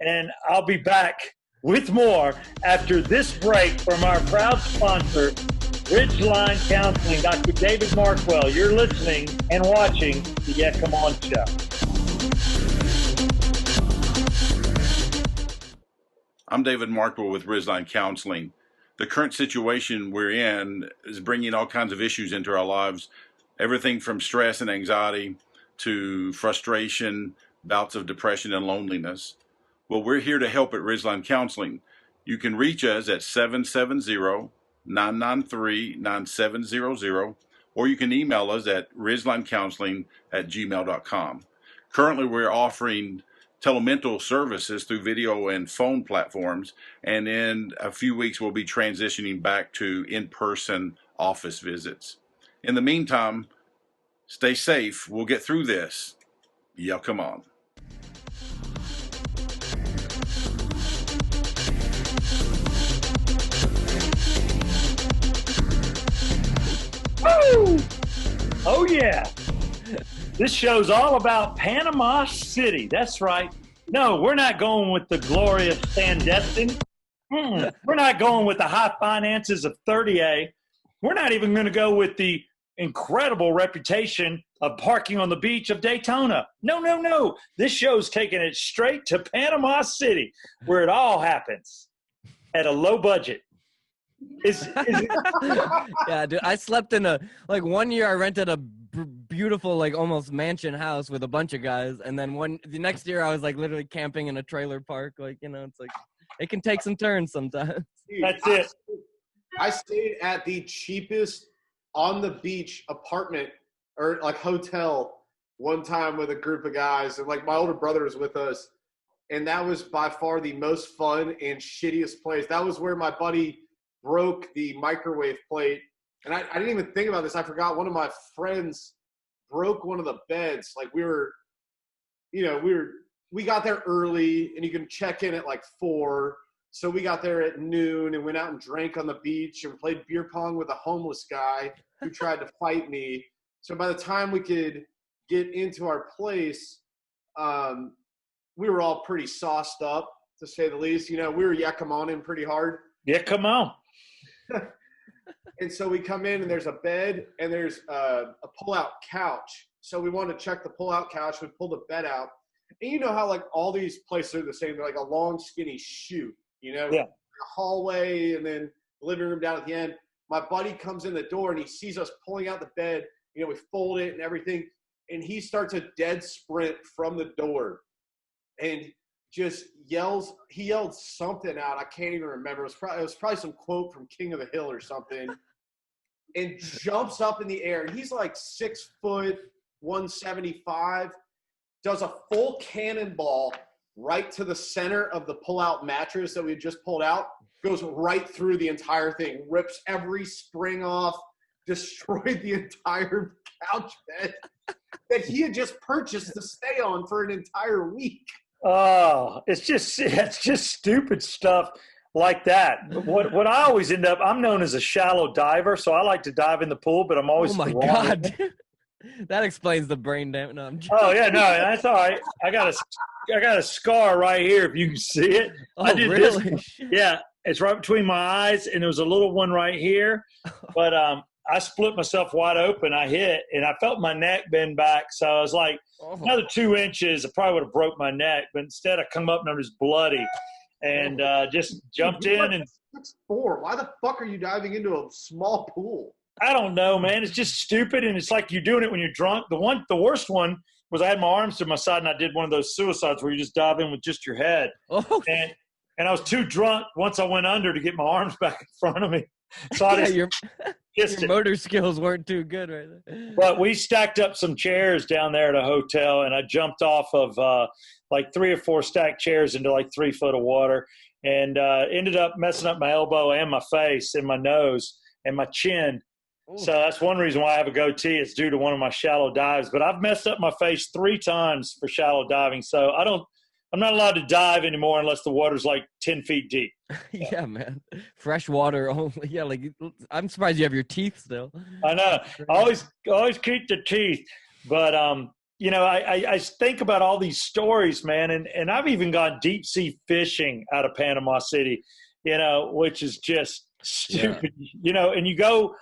Speaker 2: And I'll be back with more after this break from our proud sponsor, Ridgeline Counseling. Dr. David Markwell, you're listening and watching the Yeah Come On Show.
Speaker 5: I'm David Markwell with Ridgeline Counseling. The current situation we're in is bringing all kinds of issues into our lives, everything from stress and anxiety to frustration, bouts of depression and loneliness. Well, we're here to help at Ridgeline Counseling. You can reach us at 770-993-9700, or you can email us at ridgelinecounseling@gmail.com. Currently, we're offering telemental services through video and phone platforms, and in a few weeks, we'll be transitioning back to in-person office visits. In the meantime, stay safe. We'll get through this. Yeah, come on.
Speaker 2: Woo! Oh, yeah. This show's all about Panama City. That's right. No, we're not going with the glorious Sandestin. We're not going with the high finances of 30A. We're not even going to go with the incredible reputation of parking on the beach of Daytona. No. This show's taking it straight to Panama City, where it all happens at a low budget. Is
Speaker 1: Yeah, dude. I slept in 1 year. I rented a beautiful, almost mansion house with a bunch of guys, and then the next year I was literally camping in a trailer park. It's it can take some turns sometimes.
Speaker 3: Dude,
Speaker 2: That's it.
Speaker 3: I stayed at the cheapest on the beach apartment or like hotel one time with a group of guys, and like my older brother was with us, and that was by far the most fun and shittiest place. That was where my buddy broke the microwave plate, and I didn't even think about this. I forgot one of my friends broke one of the beds. Like we got there early, and you can check in at like 4. So we got there at noon and went out and drank on the beach and played beer pong with a homeless guy who tried to fight me. So by the time we could get into our place, we were all pretty sauced up, to say the least. We were yakimoning pretty hard.
Speaker 2: Yeah, come on.
Speaker 3: And so we come in, and there's a bed, and there's a pull-out couch. So we wanted to check the pull-out couch. We pulled the bed out. And you know how, like, all these places are the same. They're like a long, skinny chute, Yeah. Like a hallway, and then the living room down at the end. My buddy comes in the door, and he sees us pulling out the bed. We fold it and everything. And he starts a dead sprint from the door and just yells. He yelled something out. I can't even remember. It was probably some quote from King of the Hill or something. And jumps up in the air. And he's like 6 foot, 175. Does a full cannonball right to the center of the pull-out mattress that we had just pulled out. Goes right through the entire thing. Rips every spring off. Destroyed the entire couch bed that he had just purchased to stay on for an entire week.
Speaker 2: Oh, it's just stupid stuff like that. What I always end up, I'm known as a shallow diver, so I like to dive in the pool, but I'm always.
Speaker 1: Oh my God. That explains the brain damage. No,
Speaker 2: oh yeah, no, that's all right. I got a scar right here if you can see it.
Speaker 1: Oh,
Speaker 2: I did
Speaker 1: really?
Speaker 2: This. Yeah, it's right between my eyes, and there was a little one right here. But I split myself wide open. I hit, and I felt my neck bend back. So I was like, another 2 inches, I probably would have broke my neck. But instead, I come up and I'm just bloody, and just jumped in. And
Speaker 3: 6'4". Why the fuck are you diving into a small pool?
Speaker 2: I don't know, man. It's just stupid, and it's like you're doing it when you're drunk. The worst one was I had my arms to my side, and I did one of those suicides where you just dive in with just your head.
Speaker 1: Oh.
Speaker 2: And I was too drunk once I went under to get my arms back in front of me. So I
Speaker 1: your
Speaker 2: just
Speaker 1: motor skills weren't too good right there.
Speaker 2: But we stacked up some chairs down there at a hotel, and I jumped off of like 3 or 4 stacked chairs into like 3 foot of water, and ended up messing up my elbow and my face and my nose and my chin. Ooh. So that's one reason why I have a goatee. It's due to one of my shallow dives. But I've messed up my face 3 times for shallow diving, so I'm not allowed to dive anymore unless the water's like 10 feet deep.
Speaker 1: Yeah, man. Fresh water only. Yeah, like I'm surprised you have your teeth still.
Speaker 2: I know. I always keep the teeth. But I think about all these stories, man, and I've even gone deep sea fishing out of Panama City, which is just stupid.
Speaker 1: Yeah.
Speaker 2: And you go.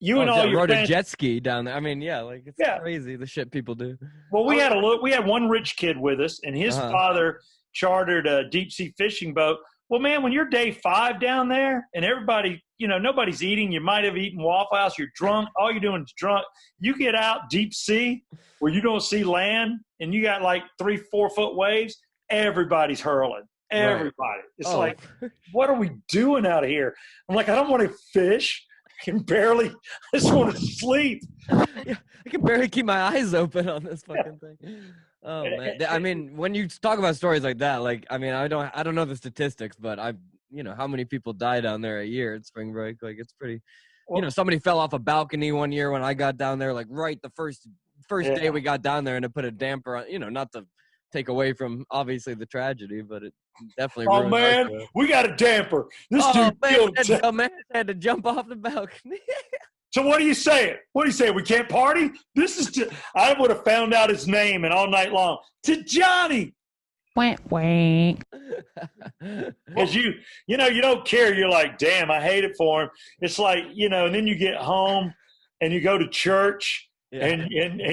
Speaker 2: And all your
Speaker 1: rode
Speaker 2: friends,
Speaker 1: a jet ski down there. I mean, yeah, like it's crazy the shit people do.
Speaker 2: Well, we had one rich kid with us, and his father chartered a deep sea fishing boat. Well, man, when you're day 5 down there, and everybody, nobody's eating, you might have eaten Waffle House, you're drunk, all you're doing is drunk. You get out deep sea where you don't see land, and you got like 3-4 foot waves. Everybody's hurling. Everybody. Right. It's like, what are we doing out here? I'm like, I don't want to fish. I just want to sleep.
Speaker 1: Yeah, I can barely keep my eyes open on this fucking thing. Oh man. I mean, when you talk about stories like that, like, I mean, I don't know the statistics, but how many people die down there a year at spring break? Like, it's pretty, somebody fell off a balcony one year when I got down there, like right the first day we got down there, and it put a damper on, not to take away from obviously the tragedy, but it definitely ruined
Speaker 2: man, we got a damper. This dude killed
Speaker 1: man had to jump off the balcony.
Speaker 2: So what are you saying? What are you saying? We can't party? I would have found out his name and all night long. To Johnny.
Speaker 6: Wank wank.
Speaker 2: Because you don't care. You're like, damn, I hate it for him. It's like, and then you get home and you go to church and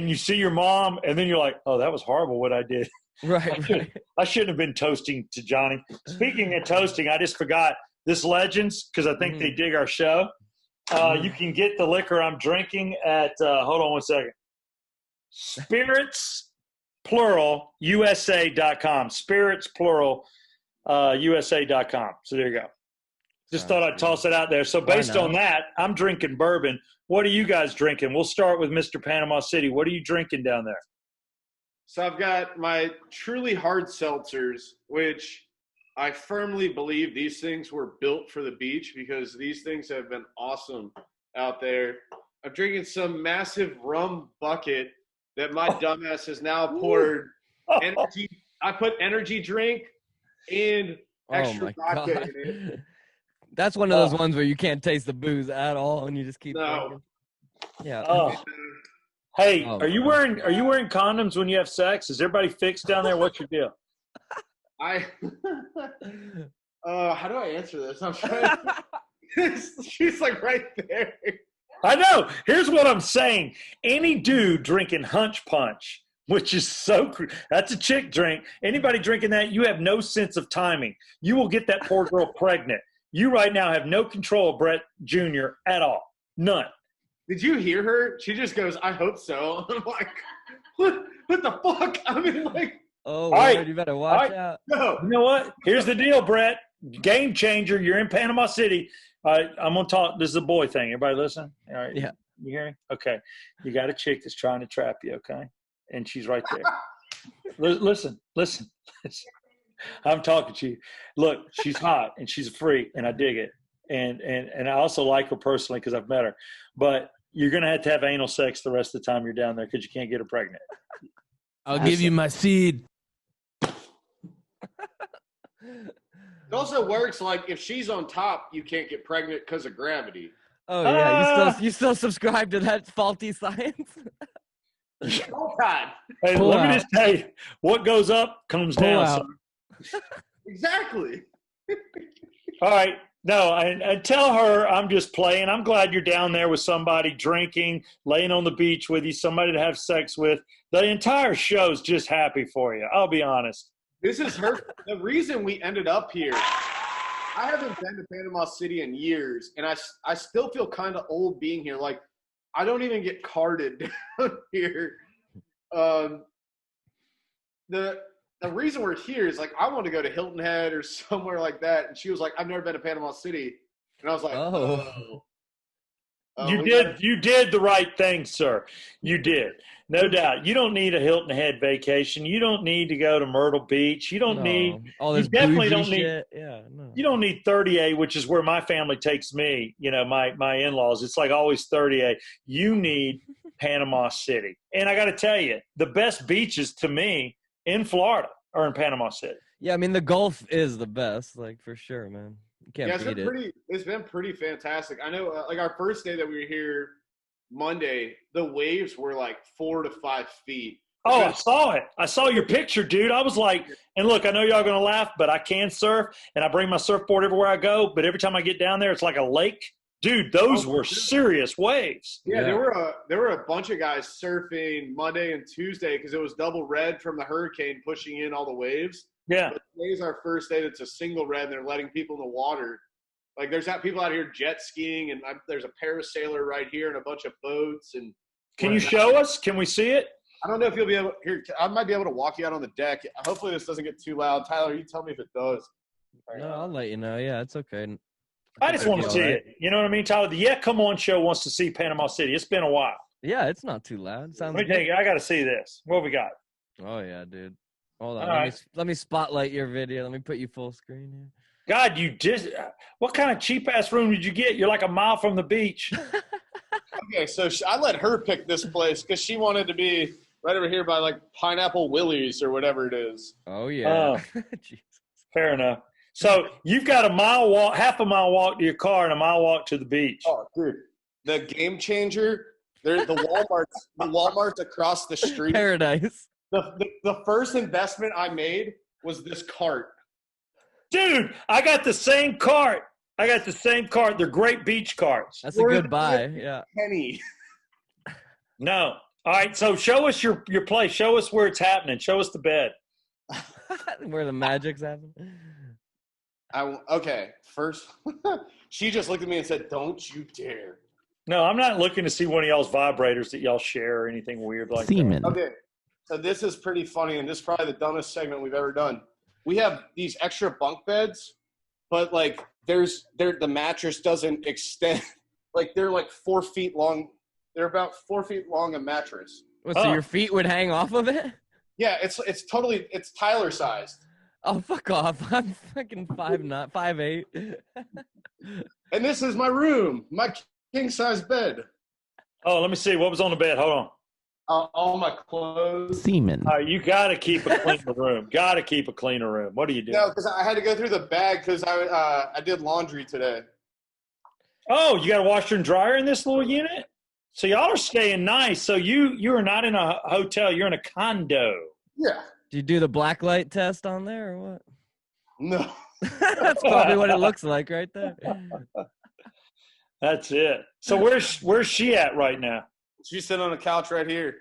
Speaker 2: you see your mom, and then you're like, oh, that was horrible what I did.
Speaker 1: Right.
Speaker 2: I shouldn't have been toasting to Johnny. Speaking of toasting, I just forgot this Legends, because I think they dig our show. You can get the liquor I'm drinking at, hold on one second, Spirits, plural, USA.com. Spirits, plural, USA.com. So there you go. Just thought I'd toss it out there. So based on that, I'm drinking bourbon. What are you guys drinking? We'll start with Mr. Panama City. What are you drinking down there?
Speaker 3: So I've got my truly hard seltzers, which I firmly believe these things were built for the beach because these things have been awesome out there. I'm drinking some massive rum bucket that my dumbass has now poured energy. I put energy drink and extra vodka in it.
Speaker 1: That's one of those ones where you can't taste the booze at all, and you just keep drinking. Yeah.
Speaker 2: Oh. Hey, are you wearing condoms when you have sex? Is everybody fixed down there? What's your deal?
Speaker 3: How do I answer this? I'm trying. She's like right there.
Speaker 2: I know. Here's what I'm saying. Any dude drinking hunch punch, which is that's a chick drink. Anybody drinking that, you have no sense of timing. You will get that poor girl pregnant. You right now have no control of Brett Jr. at all. None.
Speaker 3: Did you hear her? She just goes, I hope so. I'm like, what the fuck? I mean, like.
Speaker 1: Oh, all right. You better watch out.
Speaker 2: No. You know what? Here's the deal, Brett. Game changer. You're in Panama City. I'm going to talk. This is a boy thing. Everybody listen? All right.
Speaker 1: Yeah.
Speaker 2: You hear me? Okay. You got a chick that's trying to trap you, okay? And she's right there. Listen. I'm talking to you. Look, she's hot and she's a freak, and I dig it. And I also like her personally because I've met her. But you're going to have anal sex the rest of the time you're down there because you can't get her pregnant.
Speaker 7: I'll give you my seed.
Speaker 3: It also works like if she's on top, you can't get pregnant because of gravity.
Speaker 1: Oh yeah, you still subscribe to that faulty science?
Speaker 3: Oh God!
Speaker 2: Hey, let me just tell you, what goes up comes down.
Speaker 3: Exactly.
Speaker 2: All right. No, and tell her I'm just playing. I'm glad you're down there with somebody drinking, laying on the beach with you, somebody to have sex with. The entire show's just happy for you. I'll be honest.
Speaker 3: This is her. The reason we ended up here, I haven't been to Panama City in years, and I still feel kind of old being here. Like, I don't even get carded down here. The reason we're here is, like, I want to go to Hilton Head or somewhere like that. And she was like, I've never been to Panama City. And I was like,
Speaker 2: You did the right thing, sir. You did. No doubt. You don't need a Hilton Head vacation. You don't need to go to Myrtle Beach. You don't need
Speaker 1: all this.
Speaker 2: You definitely don't need.
Speaker 1: Shit. Yeah, no.
Speaker 2: You don't need 30A, which is where my family takes me. You know, my in-laws. It's like always 30A. You need Panama City. And I got to tell you, the best beaches to me in Florida are in Panama City.
Speaker 1: Yeah, I mean the Gulf is the best, like for sure, man. You can't beat it.
Speaker 3: It's been pretty fantastic. I know, like our first day that we were here, Monday, the waves were like 4 to 5 feet.
Speaker 2: Oh, I saw it. I saw your picture, dude. I was like, and look, I know y'all gonna laugh, but I can surf, and I bring my surfboard everywhere I go. But every time I get down there, it's like a lake. Dude, those were serious waves.
Speaker 3: Yeah, there were a bunch of guys surfing Monday and Tuesday because it was double red from the hurricane pushing in all the waves.
Speaker 2: Yeah.
Speaker 3: But today's our first day that's a single red, and they're letting people in the water. Like, there's people out here jet skiing, and there's a parasailer right here and a bunch of boats. And
Speaker 2: can you show us? Can we see it?
Speaker 3: I don't know if you'll be able – here, I might be able to walk you out on the deck. Hopefully this doesn't get too loud. Tyler, you tell me if it does.
Speaker 1: No, I'll let you know. Yeah, it's okay.
Speaker 2: I just want to see it. You know what I mean, Tyler? The Yeah Come On show wants to see Panama City. It's been a while.
Speaker 1: Yeah, it's not too loud. Sounds
Speaker 2: Let me tell you, I got to see this. What we got?
Speaker 1: Oh, yeah, dude. Hold on. Let me spotlight your video. Let me put you full screen here.
Speaker 2: God, you just – what kind of cheap-ass room did you get? You're like a mile from the beach.
Speaker 3: Okay, so I let her pick this place because she wanted to be right over here by, like, Pineapple Willie's or whatever it is.
Speaker 1: Oh, yeah.
Speaker 2: Jesus. Fair enough. So you've got half a mile walk to your car and a mile walk to the beach.
Speaker 3: Oh, dude. The game changer, the Walmart's across the street.
Speaker 1: Paradise.
Speaker 3: The first investment I made was this cart.
Speaker 2: Dude, I got the same cart. They're great beach carts.
Speaker 1: That's a good buy. Yeah.
Speaker 3: Penny.
Speaker 2: No. All right, so show us your place. Show us where it's happening. Show us the bed.
Speaker 1: Where the magic's happening.
Speaker 3: Okay, first, she just looked at me and said, "Don't you dare."
Speaker 2: No, I'm not looking to see one of y'all's vibrators that y'all share or anything weird like
Speaker 7: Semen.
Speaker 2: that.
Speaker 3: Okay, so this is pretty funny, and this is probably the dumbest segment we've ever done. We have these extra bunk beds, but like the mattress doesn't extend. Like they're like 4 feet long. They're about 4 feet long a mattress.
Speaker 1: What, so your feet would hang off of it?
Speaker 3: Yeah, it's Tyler sized.
Speaker 1: Oh, fuck off. I'm fucking 5'8".
Speaker 3: And this is my room, my king size bed.
Speaker 2: Oh, let me see. What was on the bed? Hold on.
Speaker 3: All my clothes.
Speaker 7: Semen.
Speaker 2: You got to keep a cleaner room. Got to keep a cleaner room. What do you do?
Speaker 3: No, because I had to go through the bag because I did laundry today.
Speaker 2: Oh, you got a washer and dryer in this little unit? So y'all are staying nice. So you are not in a hotel. You're in a condo.
Speaker 3: Yeah.
Speaker 1: Do you do the black light test on there or what?
Speaker 3: No.
Speaker 1: That's probably what it looks like right there.
Speaker 2: That's it. So where's she at right now?
Speaker 3: She's sitting on the couch right here.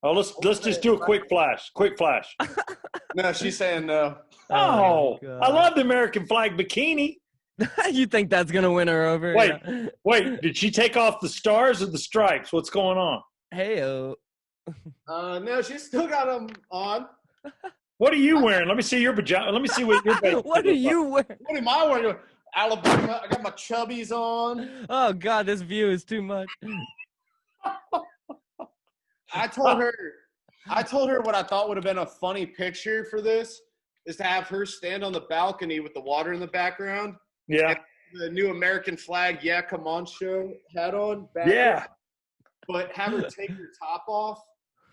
Speaker 2: Oh, let's just do a quick flash. Quick flash.
Speaker 3: No, she's saying no.
Speaker 2: Oh,
Speaker 1: God.
Speaker 2: I love the American flag bikini.
Speaker 1: You think that's gonna win her over?
Speaker 2: Wait, did she take off the stars or the stripes? What's going on?
Speaker 1: Hey-o.
Speaker 3: No, she's still got them on.
Speaker 2: What are you wearing? Let me see your pajama. Let me see what your
Speaker 1: What are you wearing?
Speaker 3: What am I wearing? Alabama. I got my chubbies on.
Speaker 1: Oh God, this view is too much.
Speaker 3: I told her what I thought would have been a funny picture for this is to have her stand on the balcony with the water in the background.
Speaker 2: Yeah.
Speaker 3: The new American flag, yeah, come on show hat on.
Speaker 2: Yeah.
Speaker 3: But have her take her top off.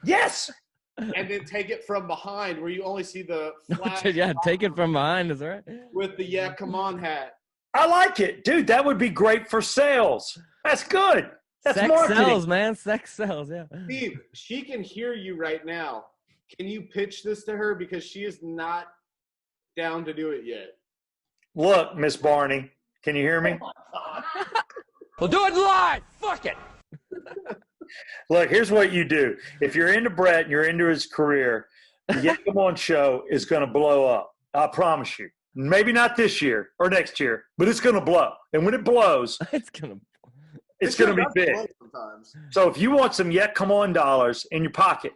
Speaker 2: Yes.
Speaker 3: And then take it from behind where you only see the flag.
Speaker 1: Yeah, take it from behind, is that right?
Speaker 3: With the yeah, come on hat.
Speaker 2: I like it. Dude, that would be great for sales. That's good. That's
Speaker 1: Sex
Speaker 2: marketing.
Speaker 1: sells, man. Sex sells, yeah.
Speaker 3: Steve, she can hear you right now. Can you pitch this to her? Because she is not down to do it yet.
Speaker 2: Look, Miss Barney, can you hear me?
Speaker 7: Well, do it live. Fuck it.
Speaker 2: Look, here's what you do. If you're into Brett and you're into his career, the Yeah Come On show is going to blow up. I promise you. Maybe not this year or next year, but it's going to blow. And when it blows,
Speaker 1: It's gonna
Speaker 2: be big.
Speaker 3: Sometimes.
Speaker 2: So if you want some Yeah Come On dollars in your pocket,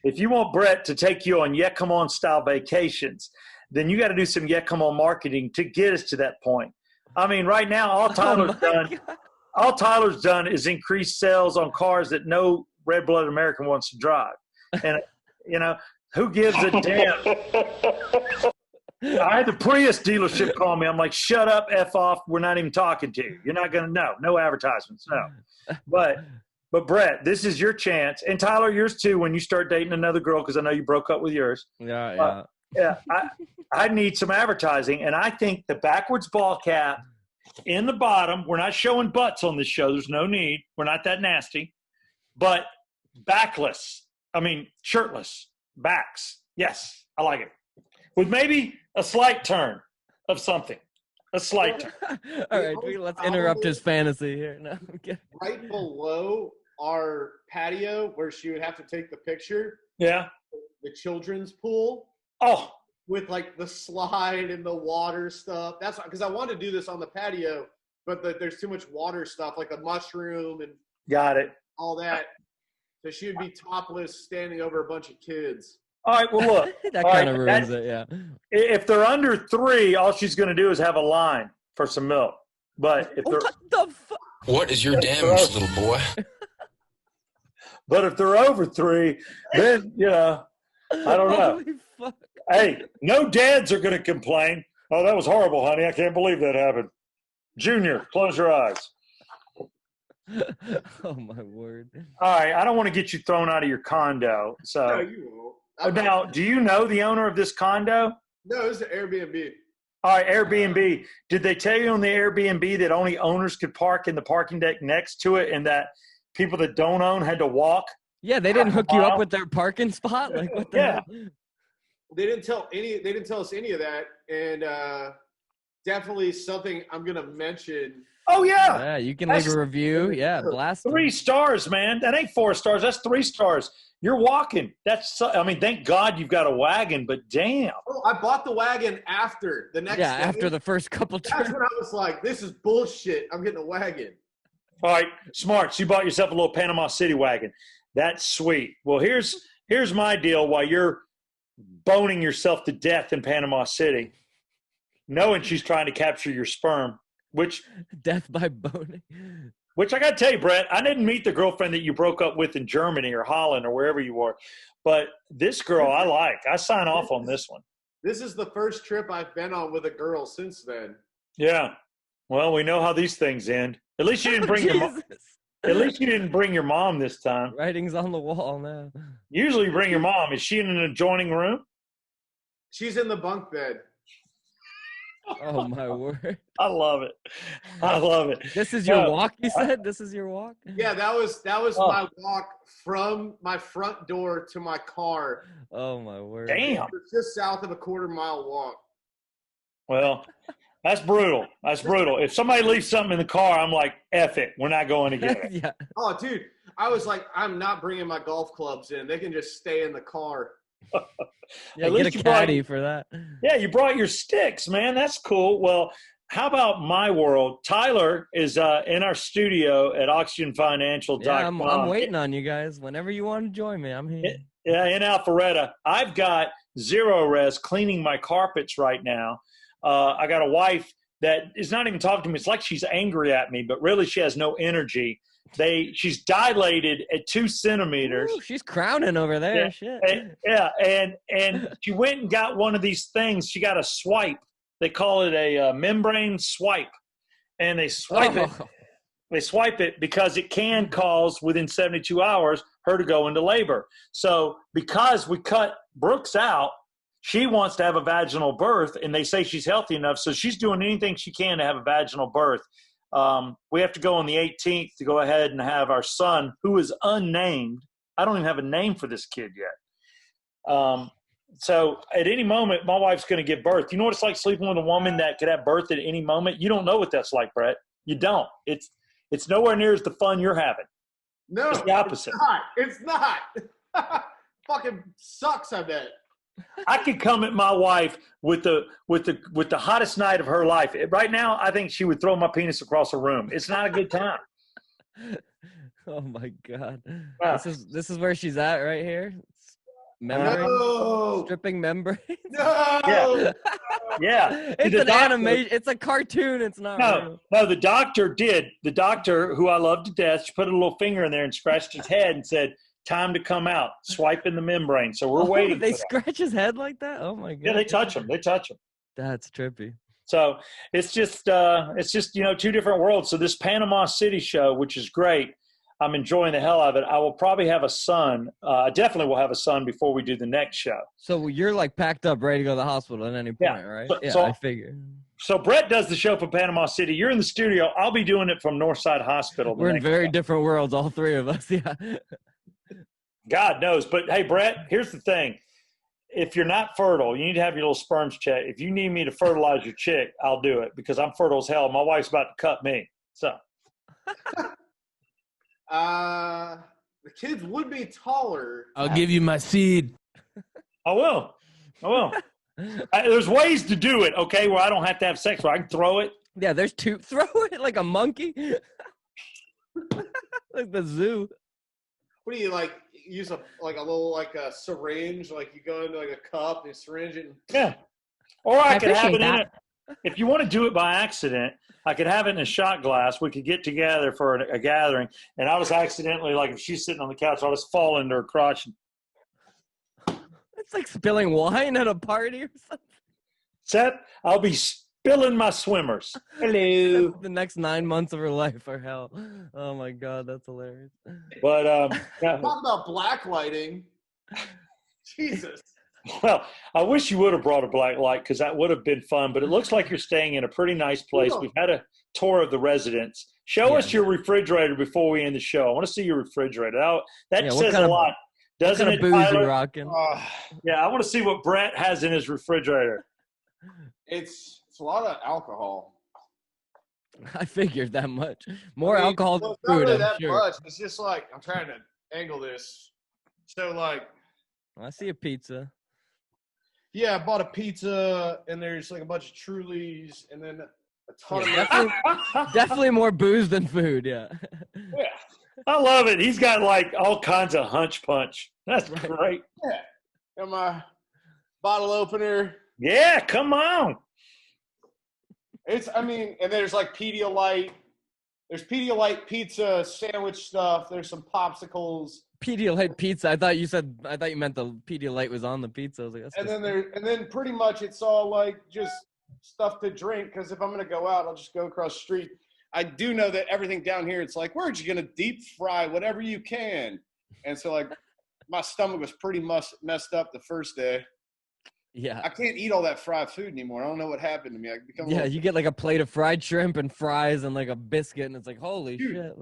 Speaker 2: if you want Brett to take you on Yeah Come On style vacations, then you got to do some Yeah Come On marketing to get us to that point. I mean, right now, all Tyler's done is increase sales on cars that no red-blooded American wants to drive. And, who gives a damn? I had the Prius dealership call me. I'm like, shut up, F off. We're not even talking to you. You're not going to know. No advertisements, no. But Brett, this is your chance. And Tyler, yours too, when you start dating another girl, because I know you broke up with yours.
Speaker 1: Yeah.
Speaker 2: I need some advertising. And I think the backwards ball cap in the bottom, we're not showing butts on this show. There's no need. We're not that nasty. But shirtless backs. Yes, I like it. With maybe a slight turn of something. A slight turn.
Speaker 1: All right, let's interrupt his fantasy here. No, I'm kidding.
Speaker 3: Right below our patio where she would have to take the picture.
Speaker 2: Yeah.
Speaker 3: The children's pool.
Speaker 2: Oh.
Speaker 3: With like the slide and the water stuff. That's because I wanted to do this on the patio, but there's too much water stuff, like a mushroom and
Speaker 2: got it.
Speaker 3: All that. So she would be topless standing over a bunch of kids.
Speaker 2: All right, well, look.
Speaker 1: That kind of ruins it, yeah.
Speaker 2: If they're under 3, all she's going to do is have a line for some milk. But if they're
Speaker 1: What the fuck?
Speaker 8: What is your damage, little boy?
Speaker 2: But if they're over 3, then, I don't know.
Speaker 1: Holy fuck.
Speaker 2: Hey, no dads are going to complain. Oh, that was horrible, honey. I can't believe that happened. Junior, close your eyes.
Speaker 1: Oh, my word.
Speaker 2: All right, I don't want to get you thrown out of your condo. So
Speaker 3: No, you won't.
Speaker 2: now, do you know the owner of this condo?
Speaker 3: No, it's an Airbnb.
Speaker 2: All right, Airbnb. Did they tell you on the Airbnb that only owners could park in the parking deck next to it and that people that don't own had to walk?
Speaker 1: Yeah, they didn't hook you up with their parking spot? Like, what the hell?
Speaker 3: They didn't tell us any of that, and definitely something I'm gonna mention.
Speaker 2: Oh yeah.
Speaker 1: Yeah, you can leave a review. Yeah, blast.
Speaker 2: 3 stars, man. That ain't 4 stars. That's 3 stars. You're walking. Thank God you've got a wagon, but damn.
Speaker 3: Oh, I bought the wagon after the next day.
Speaker 1: After the first couple
Speaker 3: That's
Speaker 1: turns.
Speaker 3: when I was like, this is bullshit. I'm getting a wagon.
Speaker 2: All right, smart. So you bought yourself a little Panama City wagon. That's sweet. Well, here's my deal while you're boning yourself to death in Panama City. knowing she's trying to capture your sperm, which
Speaker 1: Death by boning.
Speaker 2: Which I got to tell you, Brett, I didn't meet the girlfriend that you broke up with in Germany or Holland or wherever you were. But this girl I like. I sign off on this one.
Speaker 3: This is the first trip I've been on with a girl since then.
Speaker 2: Yeah. Well, we know how these things end. At least you didn't bring your mom. At least you didn't bring your mom this time.
Speaker 1: Writing's on the wall now.
Speaker 2: Usually you bring your mom. Is she in an adjoining room?
Speaker 3: She's in the bunk bed.
Speaker 1: Oh, my word.
Speaker 2: I love it. I love it.
Speaker 1: This is your walk, you said? This is your walk?
Speaker 3: Yeah, that was my walk from my front door to my car.
Speaker 1: Oh, my word.
Speaker 2: Damn.
Speaker 3: It's just south of a quarter-mile walk.
Speaker 2: Well, that's brutal. That's brutal. If somebody leaves something in the car, I'm like, F it. We're not going to get it.
Speaker 1: Yeah.
Speaker 3: Oh, dude, I was like, I'm not bringing my golf clubs in. They can just stay in the car.
Speaker 1: Yeah, get a caddy for that.
Speaker 2: Yeah, you brought your sticks, man. That's cool. Well, how about my world? Tyler is in our studio at OxygenFinancial.com.
Speaker 1: Yeah, I'm waiting on you guys. Whenever you want to join me, I'm here.
Speaker 2: Yeah, in Alpharetta. I've got zero res cleaning my carpets right now. I got a wife that is not even talking to me. It's like she's angry at me, but really she has no energy. She's dilated at 2 centimeters.
Speaker 1: Ooh, she's crowning over there.
Speaker 2: Yeah,
Speaker 1: Shit.
Speaker 2: And she went and got one of these things. She got a swipe. They call it a membrane swipe, and they swipe it. They swipe it because it can cause within 72 hours her to go into labor. So because we cut Brooks out, she wants to have a vaginal birth, and they say she's healthy enough, so she's doing anything she can to have a vaginal birth. We have to go on the 18th to go ahead and have our son, who is unnamed. I don't even have a name for this kid yet. So at any moment, my wife's going to give birth. You know what it's like sleeping with a woman that could have birth at any moment? You don't know what that's like, Brett. You don't. It's nowhere near as the fun you're having.
Speaker 3: No,
Speaker 2: it's the opposite.
Speaker 3: It's not. Fucking sucks, I bet.
Speaker 2: I could come at my wife with the hottest night of her life. Right now, I think she would throw my penis across a room. It's not a good time.
Speaker 1: Oh my God.
Speaker 2: Wow.
Speaker 1: This is where she's at right here. Membrane.
Speaker 3: No.
Speaker 1: Stripping membrane.
Speaker 3: No.
Speaker 2: Yeah. Yeah.
Speaker 1: It's an animation. It's a cartoon. It's not real.
Speaker 2: No, the doctor did. The doctor, who I love to death, she put a little finger in there and scratched his head and said, "Time to come out." Swiping the membrane. So we're waiting.
Speaker 1: They scratch his head like that? Oh my God.
Speaker 2: Yeah, they touch him.
Speaker 1: That's trippy.
Speaker 2: So it's just 2 different worlds. So this Panama City show, which is great, I'm enjoying the hell out of it. I will probably have a son. I definitely will have a son before we do the next show.
Speaker 1: So you're like packed up, ready to go to the hospital at any point, right?
Speaker 2: So
Speaker 1: I figured.
Speaker 2: So Brett does the show from Panama City. You're in the studio. I'll be doing it from Northside Hospital.
Speaker 1: We're in very different worlds, all three of us. Yeah.
Speaker 2: God knows. But, hey, Brett, here's the thing. If you're not fertile, you need to have your little sperms checked. If you need me to fertilize your chick, I'll do it because I'm fertile as hell. My wife's about to cut me. So.
Speaker 3: The kids would be taller.
Speaker 7: I'll give you my seed.
Speaker 2: I will. There's ways to do it, okay, where I don't have to have sex, where I can throw it.
Speaker 1: Yeah, there's two. Throw it like a monkey. Like the zoo.
Speaker 3: What do you like? Use a little syringe, like you go into like a cup and syringe it.
Speaker 2: Yeah. Or I could have it in it. If you want to do it by accident, I could have it in a shot glass. We could get together for a gathering, and I'll just accidentally, like if she's sitting on the couch, I'll just fall into her crotch.
Speaker 1: It's like spilling wine at a party or something.
Speaker 2: Seth, I'll be spilling my swimmers. Hello.
Speaker 1: The next 9 months of her life are hell. Oh my God, that's hilarious.
Speaker 2: But
Speaker 3: talk about black lighting. Jesus.
Speaker 2: Well, I wish you would have brought a black light because that would have been fun. But it looks like you're staying in a pretty nice place. We've had a tour of the residence. Show us your refrigerator before we end the show. I want to see your refrigerator. That says a lot, doesn't it,
Speaker 1: booze
Speaker 2: Tyler?
Speaker 1: you rocking?
Speaker 2: Yeah, I want to see what Brett has in his refrigerator.
Speaker 3: It's a lot of alcohol.
Speaker 1: I figured that much. More alcohol than
Speaker 3: it's not
Speaker 1: food,
Speaker 3: really
Speaker 1: I'm
Speaker 3: that
Speaker 1: sure.
Speaker 3: much. It's just like I'm trying to angle this. So
Speaker 1: I see a pizza.
Speaker 3: Yeah, I bought a pizza, and there's like a bunch of Trulies, and then a ton of
Speaker 1: definitely more booze than food. Yeah.
Speaker 2: Yeah, I love it. He's got like all kinds of hunch punch. That's great.
Speaker 3: Yeah, and my bottle opener.
Speaker 2: Yeah, come on.
Speaker 3: And there's like Pedialyte. There's Pedialyte pizza, sandwich stuff. There's some popsicles.
Speaker 1: Pedialyte pizza. I thought you meant the Pedialyte was on the pizza. I was like, that's
Speaker 3: And then pretty much it's all like just stuff to drink. Because if I'm gonna go out, I'll just go across the street. I do know that everything down here, it's like, we're just gonna deep fry whatever you can. And so like, my stomach was pretty messed up the first day.
Speaker 1: Yeah.
Speaker 3: I can't eat all that fried food anymore. I don't know what happened to me.
Speaker 1: You get like a plate of fried shrimp and fries and like a biscuit, and it's like, holy shit.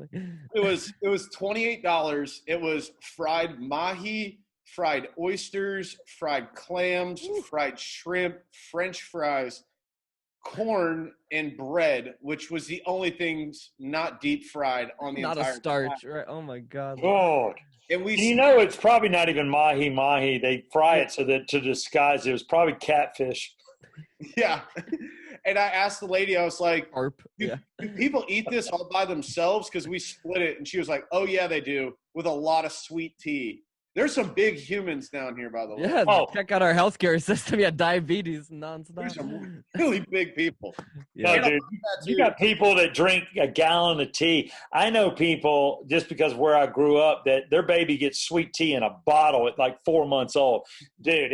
Speaker 3: It was $28. It was fried mahi, fried oysters, fried clams, fried shrimp, French fries, corn, and bread, which was the only things not deep fried on the entire.
Speaker 1: Not a starch, right? Oh my god.
Speaker 2: God.
Speaker 3: And
Speaker 2: it's probably not even mahi. They fry it so that to disguise it was probably catfish.
Speaker 3: Yeah. And I asked the lady, I was like, do people eat this all by themselves? Because we split it. And she was like, oh, yeah, they do, with a lot of sweet tea. There's some big humans down here, by the way.
Speaker 1: Yeah, check out our healthcare system. Yeah, diabetes nonstop.
Speaker 3: There's some really big people.
Speaker 2: Yeah, dude. You got people that drink a gallon of tea. I know people, just because where I grew up, that their baby gets sweet tea in a bottle at like 4 months old. Dude,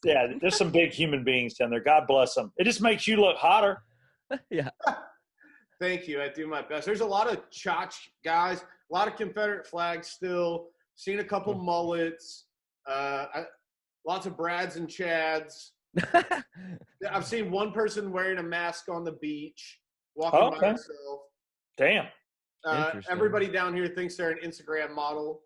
Speaker 2: there's some big human beings down there. God bless them. It just makes you look hotter.
Speaker 1: Yeah.
Speaker 3: Thank you. I do my best. There's a lot of chotch guys, a lot of Confederate flags still. Seen a couple mullets, lots of Brads and Chads. I've seen one person wearing a mask on the beach, walking by himself.
Speaker 2: Damn.
Speaker 3: Everybody down here thinks they're an Instagram model.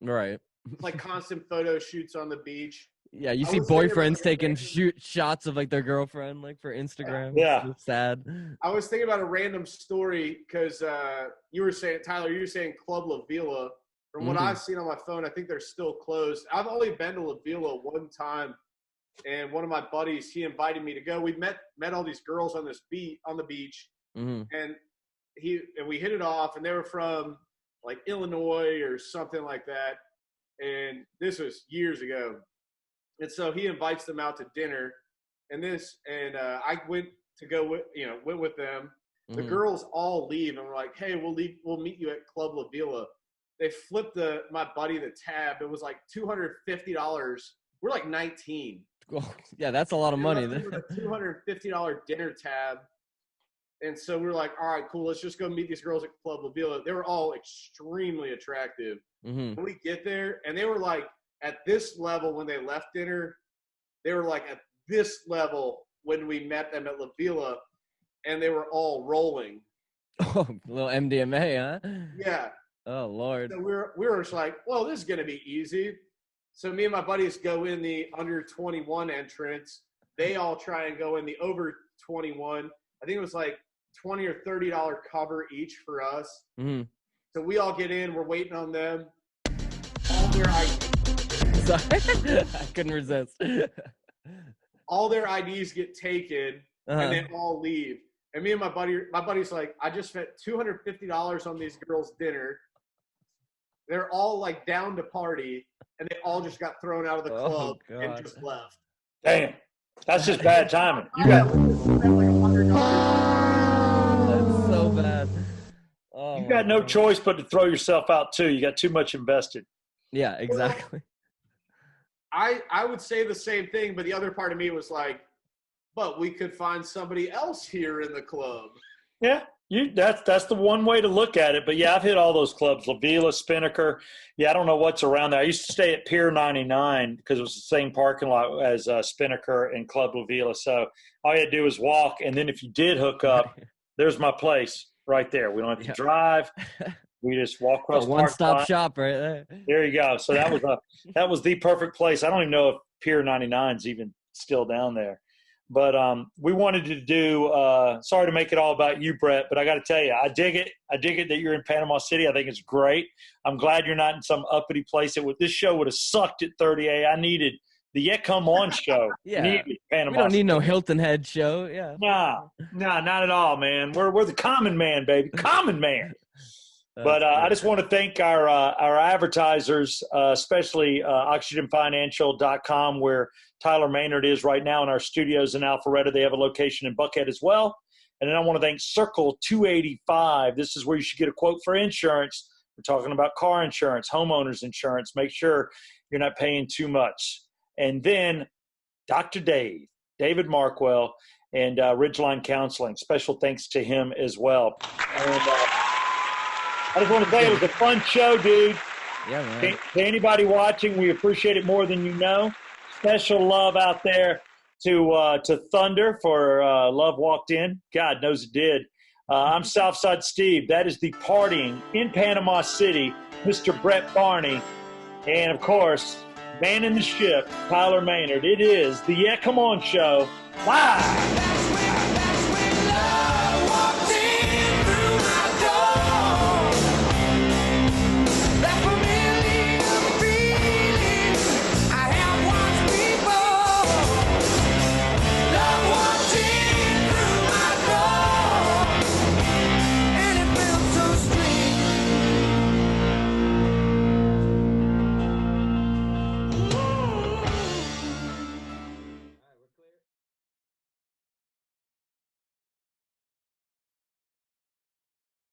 Speaker 1: Right.
Speaker 3: Like constant photo shoots on the beach.
Speaker 1: Yeah, you see boyfriends taking shots of like their girlfriend, like for Instagram.
Speaker 2: Yeah.
Speaker 1: It's sad.
Speaker 3: I was thinking about a random story because you were saying, Tyler, you were saying Club La Vela. From what I've seen on my phone, I think they're still closed. I've only been to La Vela one time, and one of my buddies, he invited me to go. We met all these girls on the beach, and we hit it off, and they were from like Illinois or something like that. And this was years ago. And so he invites them out to dinner, and I went with them. The girls all leave, and we're like, hey, we'll meet you at Club La Vela. They flipped my buddy the tab. It was like $250. We're like 19.
Speaker 1: Well, yeah, that's a lot of money.
Speaker 3: A $250 dinner tab. And so we were like, all right, cool. Let's just go meet these girls at Club La Vela. They were all extremely attractive. When we get there, and they were like at this level when they left dinner. They were like at this level when we met them at La Vela, and they were all rolling.
Speaker 1: Oh, a little MDMA, huh?
Speaker 3: Yeah.
Speaker 1: Oh, Lord.
Speaker 3: So we were just like, well, this is going to be easy. So me and my buddies go in the under 21 entrance. They all try and go in the over 21. I think it was like $20 or $30 cover each for us. So we all get in. We're waiting on them. All their IDs.
Speaker 1: Sorry. I couldn't resist.
Speaker 3: All their IDs get taken, and they all leave. And me and my buddy's like, I just spent $250 on these girls' dinner. They're all like down to party, and they all just got thrown out of the club and just left.
Speaker 2: Damn, that's just bad timing. You
Speaker 1: got that's so bad. Oh,
Speaker 2: you got no choice but to throw yourself out too. You got too much invested.
Speaker 1: Yeah, exactly.
Speaker 3: Well, I would say the same thing, but the other part of me was like, but we could find somebody else here in the club.
Speaker 2: Yeah, that's the one way to look at it. But yeah, I've hit all those clubs, La Vela, Spinnaker. Yeah, I don't know what's around there. I used to stay at Pier 99 because it was the same parking lot as Spinnaker and Club La Vela. So all you had to do was walk, and then if you did hook up, there's my place right there. We don't have to drive. We just walk across.
Speaker 1: One-stop shop right there.
Speaker 2: There you go. So that was the perfect place. I don't even know if Pier 99 is even still down there. But we wanted to do sorry to make it all about you, Brett, but I got to tell you, I dig it. I dig it that you're in Panama City. I think it's great. I'm glad you're not in some uppity place. This show would have sucked at 30A. I needed the Yet Come On show.
Speaker 1: Yeah. We don't need no Hilton Head show. Yeah.
Speaker 2: Nah, not at all, man. We're the common man, baby. Common man. But I just want to thank our advertisers, especially OxygenFinancial.com, where Tyler Maynard is right now in our studios in Alpharetta. They have a location in Buckhead as well. And then I want to thank Circle 285. This is where you should get a quote for insurance. We're talking about car insurance, homeowners insurance. Make sure you're not paying too much. And then Dr. David Markwell, and Ridgeline Counseling. Special thanks to him as well. And I just want to say it was a fun show, dude.
Speaker 1: Yeah, man.
Speaker 2: To anybody watching, we appreciate it more than you know. Special love out there to Thunder for Love Walked In. God knows it did. I'm Southside Steve. That is the partying in Panama City, Mr. Brett Barney. And, of course, man in the ship, Tyler Maynard. It is the Yeah Come On Show live.